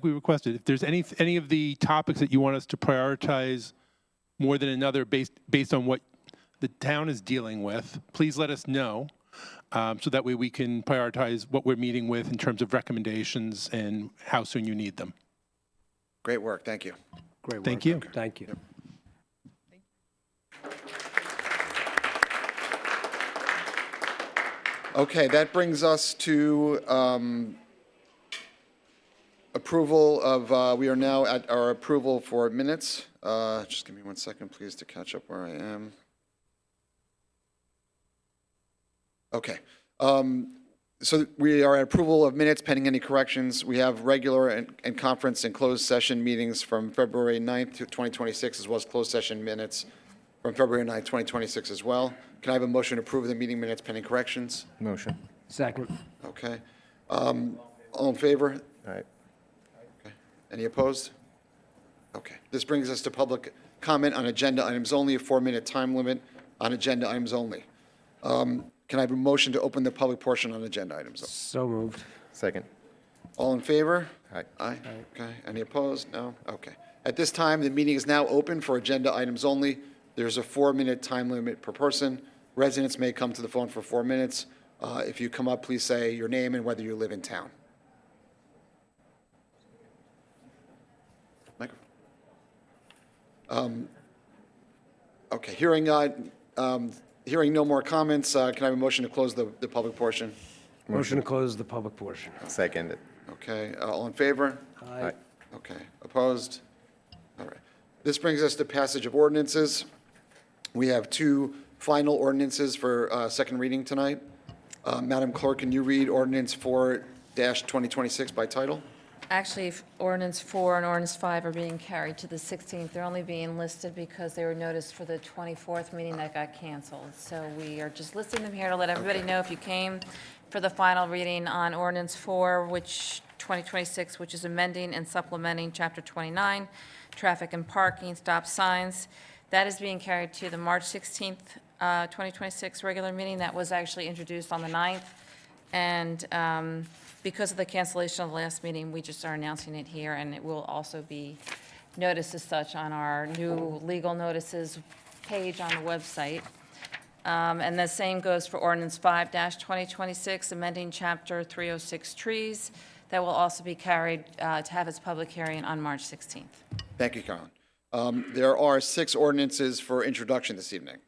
we requested, if there's any of the topics that you want us to prioritize more than another based on what the town is dealing with, please let us know, so that way we can prioritize what we're meeting with in terms of recommendations and how soon you need them. Great work. Thank you. Great work. Thank you. Thank you. Okay, that brings us to approval of, we are now at our approval for minutes. Just give me 1 second, please, to catch up where I am. Okay. So we are at approval of minutes pending any corrections. We have regular and conference and closed session meetings from February 9th, 2026, as well as closed session minutes from February 9th, 2026 as well. Can I have a motion to approve the meeting minutes pending corrections? Motion. Second. Okay. All in favor? All right. Okay. Any opposed? Okay. This brings us to public comment on agenda items only, a 4-minute time limit on agenda items only. Can I have a motion to open the public portion on agenda items? So moved. Second. All in favor? Aye. Aye. Okay. Any opposed? No? Okay. At this time, the meeting is now open for agenda items only. There's a 4-minute time limit per person. Residents may come to the phone for 4 minutes. If you come up, please say your name and whether you live in town. Microphone. Okay. Hearing no more comments, can I have a motion to close the public portion? Motion to close the public portion. Second. Okay. All in favor? Aye. Okay. Opposed? All right. This brings us to passage of ordinances. We have 2 final ordinances for second reading tonight. Madam Clerk, can you read ordinance 4-2026 by title? Actually, ordinance 4 and ordinance 5 are being carried to the 16th. They're only being listed because they were noticed for the 24th meeting that got canceled. So we are just listing them here to let everybody know if you came for the final reading on ordinance 4, which 2026, which is amending and supplementing Chapter 29, traffic and parking, stop signs. That is being carried to the March 16th, 2026 regular meeting. That was actually introduced on the 9th. And because of the cancellation of the last meeting, we just are announcing it here, and it will also be noticed as such on our new legal notices page on the website. And the same goes for ordinance 5-2026, amending Chapter 306 trees. That will also be carried to have its public hearing on March 16th. Thank you, Carolyn. There are 6 ordinances for introduction this evening.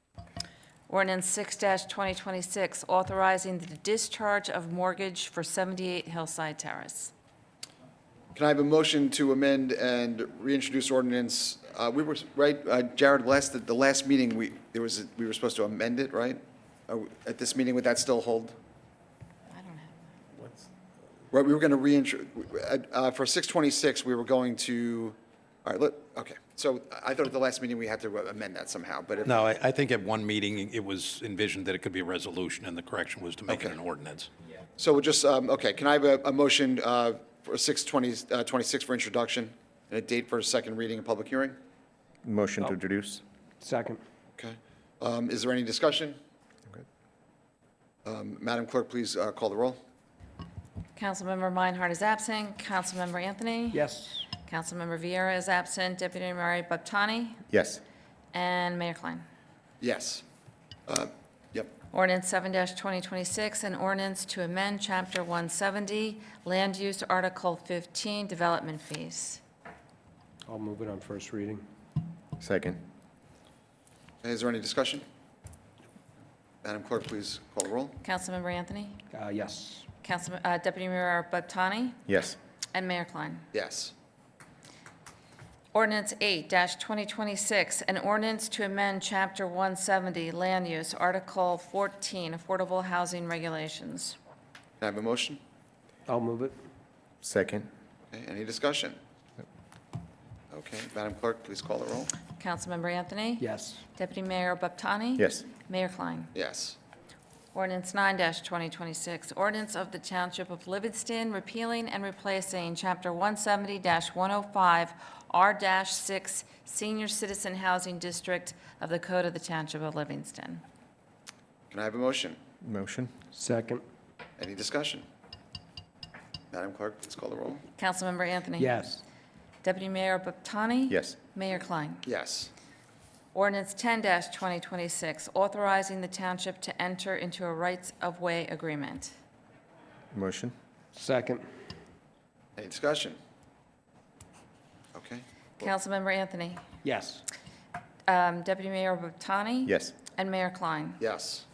Ordinance 6-2026, authorizing the discharge of mortgage for 78 Hillside Terrace. Can I have a motion to amend and reintroduce ordinance? We were, right, Jared, the last meeting, we were supposed to amend it, right? At this meeting, would that still hold? I don't have Right, we were going to for 626, we were going to All right, look, okay. So I thought at the last meeting we had to amend that somehow, but if. No, I think at one meeting, it was envisioned that it could be a resolution, and the correction was to make it Okay. an ordinance. So we'll just, okay, can I have a motion for 6/20/26 for introduction and a date for a second reading and public hearing? Motion to introduce. Second. Okay. Is there any discussion? Madam Clerk, please call the roll. Councilmember Meinhardt is absent. Councilmember Anthony? Yes. Councilmember Vieira is absent. Deputy Mayor Baptani? Yes. And Mayor Klein. Yes. Yep. Ordinance 7-2026, an ordinance to amend Chapter 170, Land Use, Article 15, Development Fees. I'll move it on first reading. Second. Is there any discussion? Madam Clerk, please call the roll. Councilmember Anthony? Yes. Deputy Mayor Baptani? Yes. And Mayor Klein. Yes. Ordinance 8-2026, an ordinance to amend Chapter 170, Land Use, Article 14, Affordable Housing Regulations. Can I have a motion? I'll move it. Second. Okay, any discussion? Okay, Madam Clerk, please call the roll. Councilmember Anthony? Yes. Deputy Mayor Baptani? Yes. Mayor Klein. Yes. Ordinance 9-2026, ordinance of the Township of Livingston repealing and replacing Chapter 170-105 R-6 Senior Citizen Housing District of the Code of the Township of Livingston. Can I have a motion? Motion. Second. Any discussion? Madam Clerk, please call the roll. Councilmember Anthony? Yes. Deputy Mayor Baptani? Yes. Mayor Klein. Yes. Ordinance 10-2026, authorizing the township to enter into a rights-of-way agreement. Motion. Second. Any discussion? Okay. Councilmember Anthony? Yes. Deputy Mayor Baptani? Yes. And Mayor Klein. Yes.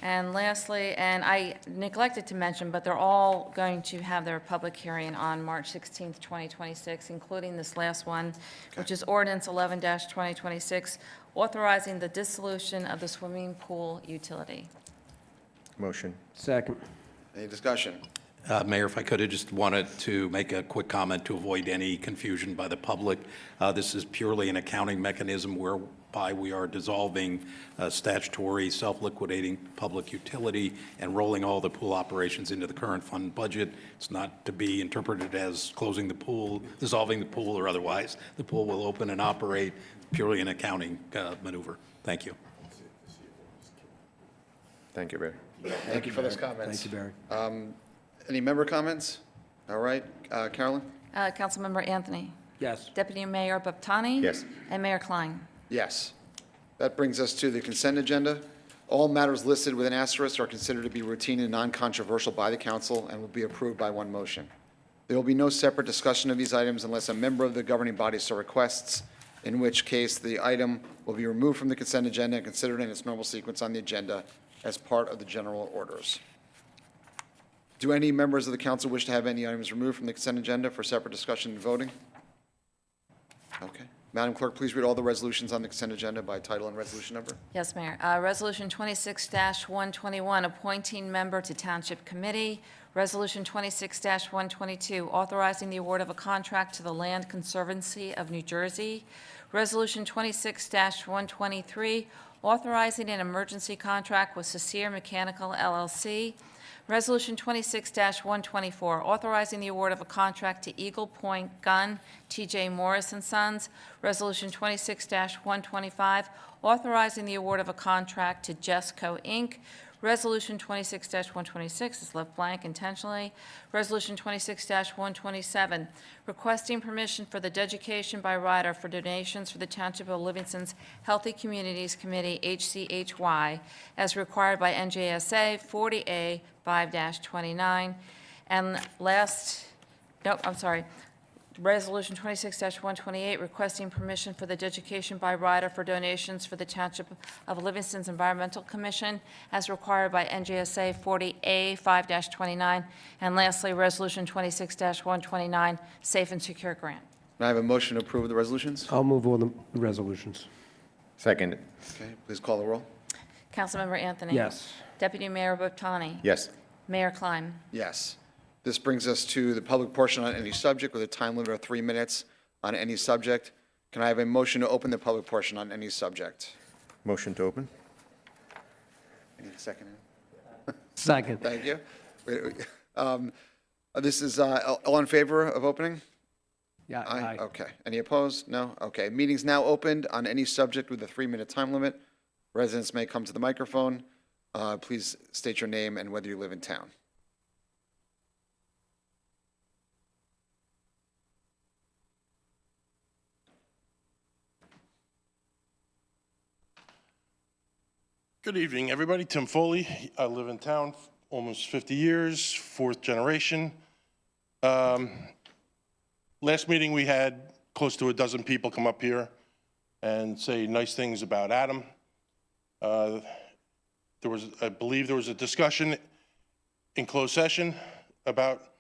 And lastly, and I neglected to mention, but they're all going to have their public hearing on March 16th, 2026, including this last one, which is ordinance 11-2026, authorizing the dissolution of the swimming pool utility. Motion. Second. Any discussion? Mayor, if I could, I just wanted to make a quick comment to avoid any confusion by the public. This is purely an accounting mechanism whereby we are dissolving statutory self-liquidating public utility and rolling all the pool operations into the current fund budget. It's not to be interpreted as closing the pool, dissolving the pool, or otherwise. The pool will open and operate, purely an accounting maneuver. Thank you. Thank you, Barry. Thank you for those comments. Thank you, Barry. Any member comments? All right, Carolyn? Councilmember Anthony? Yes. Deputy Mayor Baptani? Yes. And Mayor Klein. Yes. That brings us to the consent agenda. All matters listed with an asterisk are considered to be routine and non-controversial by the council and will be approved by one motion. There will be no separate discussion of these items unless a member of the governing body so requests, in which case the item will be removed from the consent agenda and considered in its normal sequence on the agenda as part of the general orders. Do any members of the council wish to have any items removed from the consent agenda for separate discussion and voting? Okay. Madam Clerk, please read all the resolutions on the consent agenda by title and resolution number. Yes, Mayor. Resolution 26-121, appointing member to Township Committee. Resolution 26-122, authorizing the award of a contract to the Land Conservancy of New Jersey. Resolution 26-123, authorizing an emergency contract with Cecere Mechanical LLC. Resolution 26-124, authorizing the award of a contract to Eagle Point Gun, T.J. Morris and Sons. Resolution 26-125, authorizing the award of a contract to Jesco Inc. Resolution 26-126 is left blank intentionally. Resolution 26-127, requesting permission for the dedication by rider for donations for the Township of Livingston's Healthy Communities Committee, HCHY, as required by NJSA 40A 5-29. And last, nope, I'm sorry. Resolution 26-128, requesting permission for the dedication by rider for donations for the Township of Livingston's Environmental Commission as required by NJSA 40A 5-29. And lastly, Resolution 26-129, Safe and Secure Grant. May I have a motion to approve the resolutions? I'll move all the resolutions. Second. Okay, please call the roll. Councilmember Anthony? Yes. Deputy Mayor Baptani? Yes. Mayor Klein? Yes. This brings us to the public portion on any subject with a time limit of 3 minutes. on any subject. Can I have a motion to open the public portion on any subject? Motion to open? I need a second. Second. Thank you. This is, all in favor of opening? Yeah, aye. Okay. Any opposed? No? Okay. Meeting's now opened on any subject with a 3-minute time limit. Residents may come to the microphone. Please state your name and whether you live in town. Good evening, everybody. Tim Foley. I live in town almost 50 years, fourth generation. Last meeting, we had close to a dozen people come up here and say nice things about Adam. I believe there was a discussion in closed session about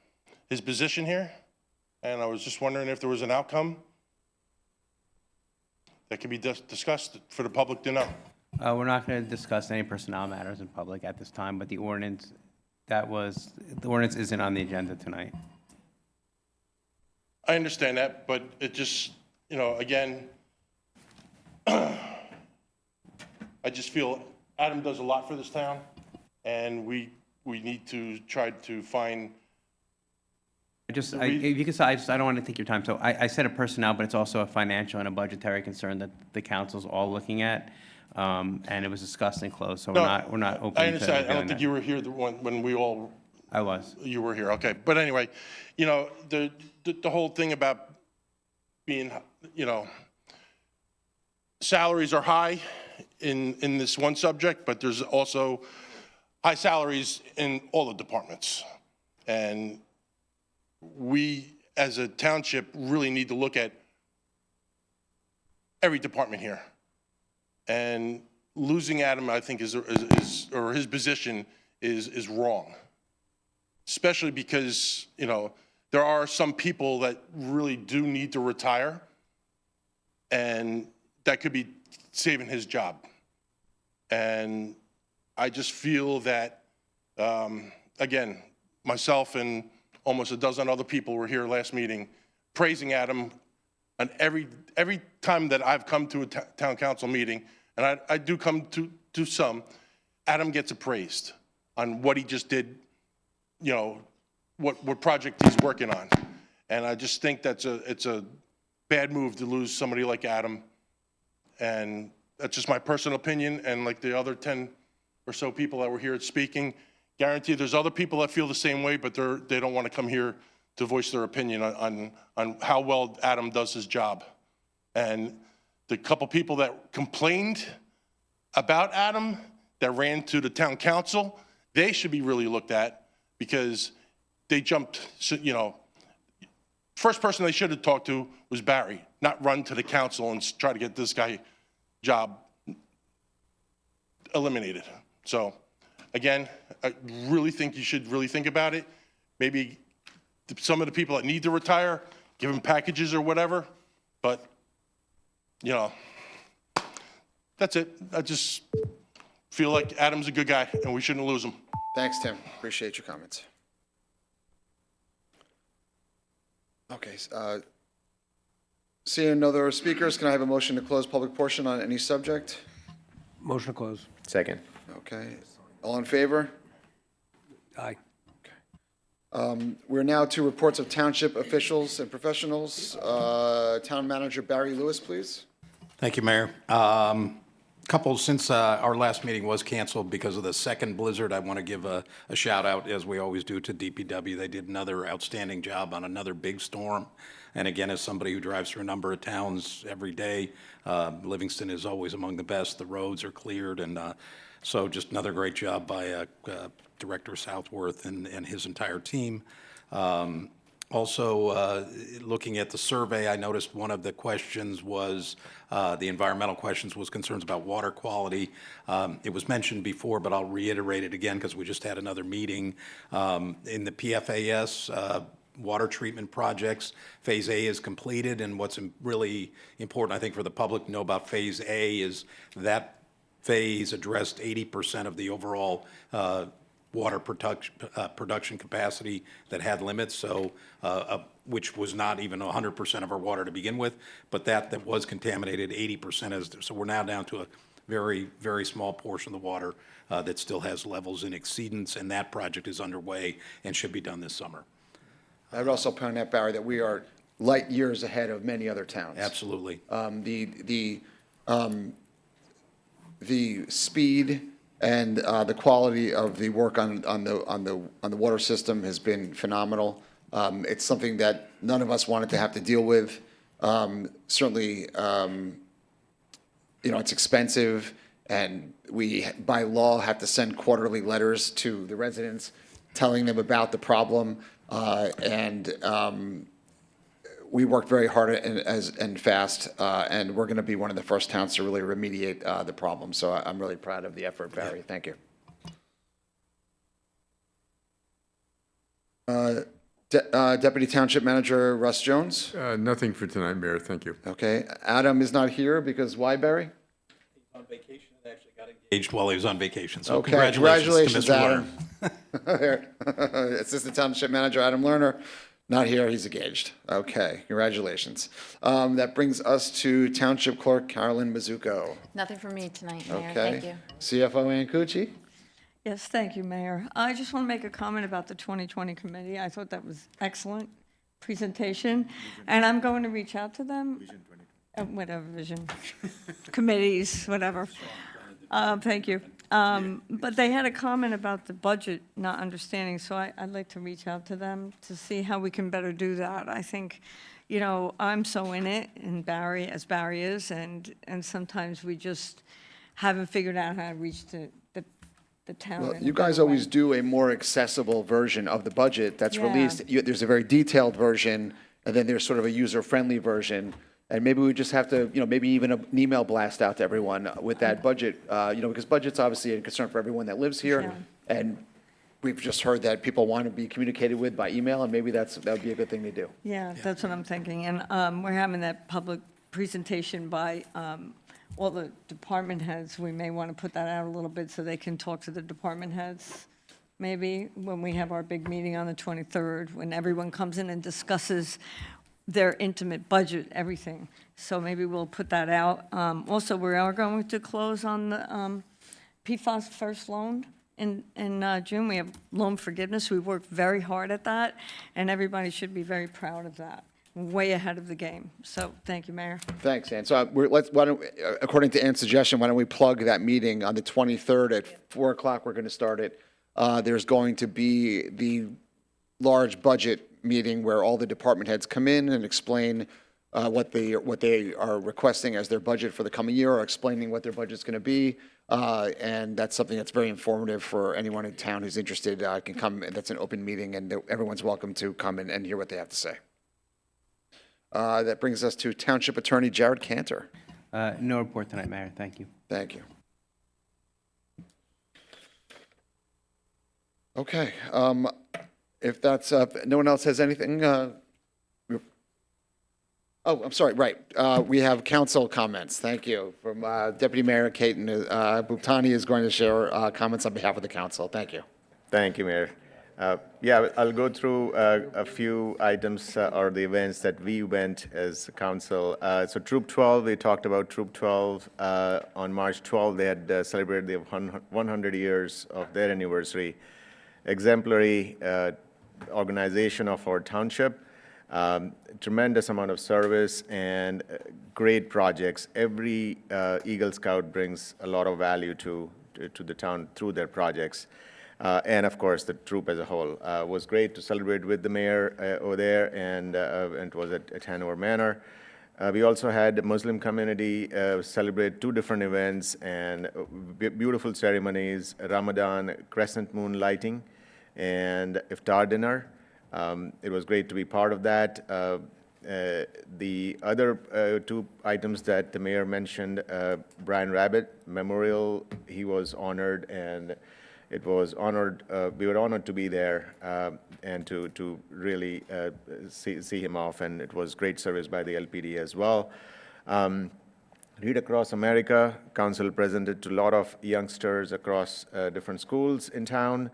his position here, and I was just wondering if there was an outcome that could be discussed for the public to know. We're not going to discuss any personnel matters in public at this time, but the ordinance isn't on the agenda tonight. I understand that, but it just, again, I just feel Adam does a lot for this town, and we need to try to find. If you could, I don't want to take your time. So I said a personnel, but it's also a financial and a budgetary concern that the council's all looking at. And it was discussed in closed, so we're not open to. I understand. I don't think that. you were here when we all. I was. You were here, okay. But anyway, the whole thing about being, salaries are high in this one subject, but there's also high salaries in all the departments. And we, as a township, really need to look at every department here. And losing Adam, I think, or his position is wrong. Especially because, there are some people that really do need to retire, and that could be saving his job. And I just feel that, again, myself and almost a dozen other people were here last meeting praising Adam. And every time that I've come to a town council meeting, and I do come to some, Adam gets appraised on what he just did, what project he's working on. And I just think it's a bad move to lose somebody like Adam. And that's just my personal opinion. And like the other 10 or so people that were here speaking, guarantee there's other people that feel the same way, but they don't want to come here to voice their opinion on how well Adam does his job. And the couple people that complained about Adam that ran to the town council, they should be really looked at, because they jumped, first person they should have talked to was Barry, not run to the council and try to get this guy job eliminated. So again, I really think you should really think about it. Maybe some of the people that need to retire, give them packages or whatever, but that's it. I just feel like Adam's a good guy and we shouldn't lose him. Thanks, Tim. Appreciate your comments. Okay. Seeing no other speakers, can I have a motion to close public portion on any subject? Motion to close. Second. Okay. All in favor? Aye. We're now to reports of township officials and professionals. Town Manager Barry Lewis, please. Thank you, Mayor. Since our last meeting was canceled because of the second blizzard, I want to give a shout out, as we always do, to DPW. They did another outstanding job on another big storm. And again, as somebody who drives through a number of towns every day, Livingston is always among the best. The roads are cleared, and so just another great job by Director Southworth and his entire team. Also, looking at the survey, I noticed one of the questions was, the environmental questions was concerns about water quality. It was mentioned before, but I'll reiterate it again because we just had another meeting. In the PFAS water treatment projects, Phase A is completed, and what's really important, I think, for the public to know about Phase A is that phase addressed 80% of the overall water production capacity that had limits, so, which was not even 100% of our water to begin with, but that was contaminated 80%. So we're now down to a very, very small portion of the water that still has levels in exceedance, and that project is underway and should be done this summer. I would also point out, Barry, that we are light years ahead of many other towns. Absolutely. The speed and the quality of the work on the water system has been phenomenal. It's something that none of us wanted to have to deal with. Certainly, it's expensive, and we, by law, have to send quarterly letters to the residents telling them about the problem. We worked very hard and fast, and we're going to be one of the first towns to really remediate the problem. So I'm really proud of the effort, Barry. Thank you. Deputy Township Manager Russ Jones. Nothing for tonight, Mayor. Thank you. Okay. Adam is not here because why, Barry? He's on vacation and actually got engaged while he was on vacation. So Okay. congratulations to Mr. Adam. Assistant Township Manager Adam Lerner. Not here, he's engaged. Okay, congratulations. That brings us to Township Clerk Carolyn Mizuko. Nothing for me tonight, Mayor. Okay. Thank you. CFO Ann Cucci. Yes, thank you, Mayor. I just want to make a comment about the 2020 committee. I thought that was excellent presentation, and I'm going to reach out to them. Whatever, vision, committees, whatever. Thank you. But they had a comment about the budget not understanding, so I'd like to reach out to them to see how we can better do that. I think, I'm so in it, and Barry, as Barry is, and sometimes we just haven't figured out how to reach the town. Well, in a you guys better way. always do a more accessible version of the budget that's Yeah. released. There's a very detailed version, and then there's sort of a user-friendly version. And maybe we just have to, maybe even an email blast out to everyone with that budget, because budget's obviously a concern for everyone that lives here. Yeah. And we've just heard that people want to be communicated with by email, and maybe that would be a good thing to do. Yeah, that's what I'm thinking. And we're having that public presentation by all the department heads. We may want to put that out a little bit so they can talk to the department heads, maybe, when we have our big meeting on the 23rd, when everyone comes in and discusses their intimate budget, everything. So maybe we'll put that out. Also, we are going to close on the PFAS first loan in June. We have loan forgiveness. We've worked very hard at that, and everybody should be very proud of that. Way ahead of the game. So thank you, Mayor. Thanks, Ann. So according to Ann's suggestion, why don't we plug that meeting on the 23rd at 4 o'clock? We're going to start it. There's going to be the large budget meeting where all the department heads come in and explain what they are requesting as their budget for the coming year, or explaining what their budget's going to be. And that's something that's very informative for anyone in town who's interested. Can come. That's an open meeting, and everyone's welcome to come and hear what they have to say. That brings us to Township Attorney Jared Cantor. No report tonight, Mayor. Thank you. Thank you. Okay. If that's, no one else has anything, oh, I'm sorry, right. We have council comments. Thank you. From Deputy Mayor Caton, Bhuktani is going to share comments on behalf of the council. Thank you. Thank you, Mayor. Yeah, I'll go through a few items or the events that we went as a council. So Troop 12, we talked about Troop 12. On March 12, they had celebrated the 100 years of their anniversary. Exemplary organization of our township, tremendous amount of service and great projects. Every Eagle Scout brings a lot of value to the town through their projects. And of course, the troop as a whole. Was great to celebrate with the mayor over there, and it was at Hanover Manor. We also had the Muslim community celebrate 2 different events and beautiful ceremonies, Ramadan crescent moon lighting and iftar dinner. It was great to be part of that. The other 2 items that the mayor mentioned, Brian Rabbit Memorial, he was honored, and it was honored, we were honored to be there and to really see him off, and it was great service by the LPD as well. Read Across America, council presented to a lot of youngsters across different schools in town.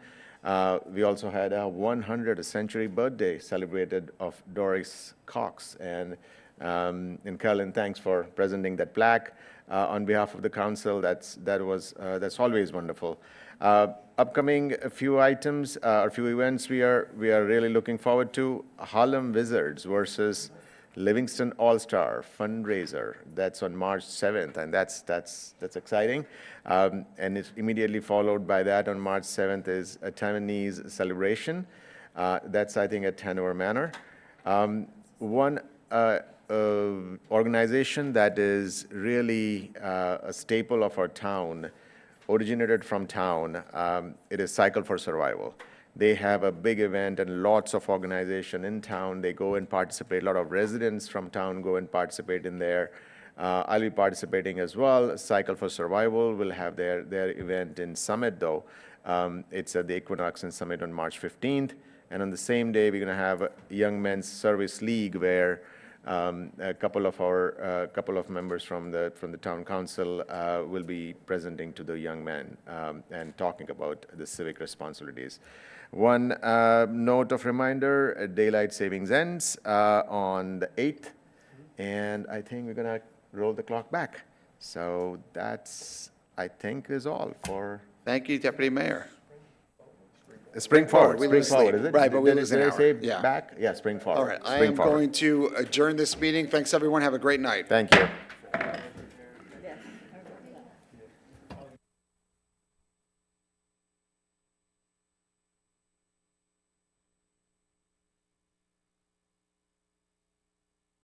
We also had a 100th century birthday celebrated of Doris Cox. And Carolyn, thanks for presenting that plaque on behalf of the council. That's always wonderful. Upcoming a few items, a few events we are really looking forward to. Harlem Wizards versus Livingston All-Star fundraiser. That's on March 7th, and that's exciting. And it's immediately followed by that on March 7th is a Taiwanese celebration. That's, I think, at Hanover Manor. One organization that is really a staple of our town, originated from town, it is Cycle for Survival. They have a big event and lots of organization in town. They go and participate. A lot of residents from town go and participate in there. I'll be participating as well. Cycle for Survival will have their event in Summit, though. It's at the Equinox in Summit on March 15th. And on the same day, we're going to have a Young Men's Service League where a couple of members from the town council will be presenting to the young men and talking about the civic responsibilities. One note of reminder, daylight savings ends on the 8th, and I think we're going to roll the clock back. So that's, I think, is all for... Thank you, Deputy Mayor. Spring forward, We spring lose forward, sleep. is it? Right, but we Did lose an I hour. say Yeah. back? Yeah, spring forward. All right, I Spring am forward. going to adjourn this meeting. Thanks, everyone. Have a great night. Thank you.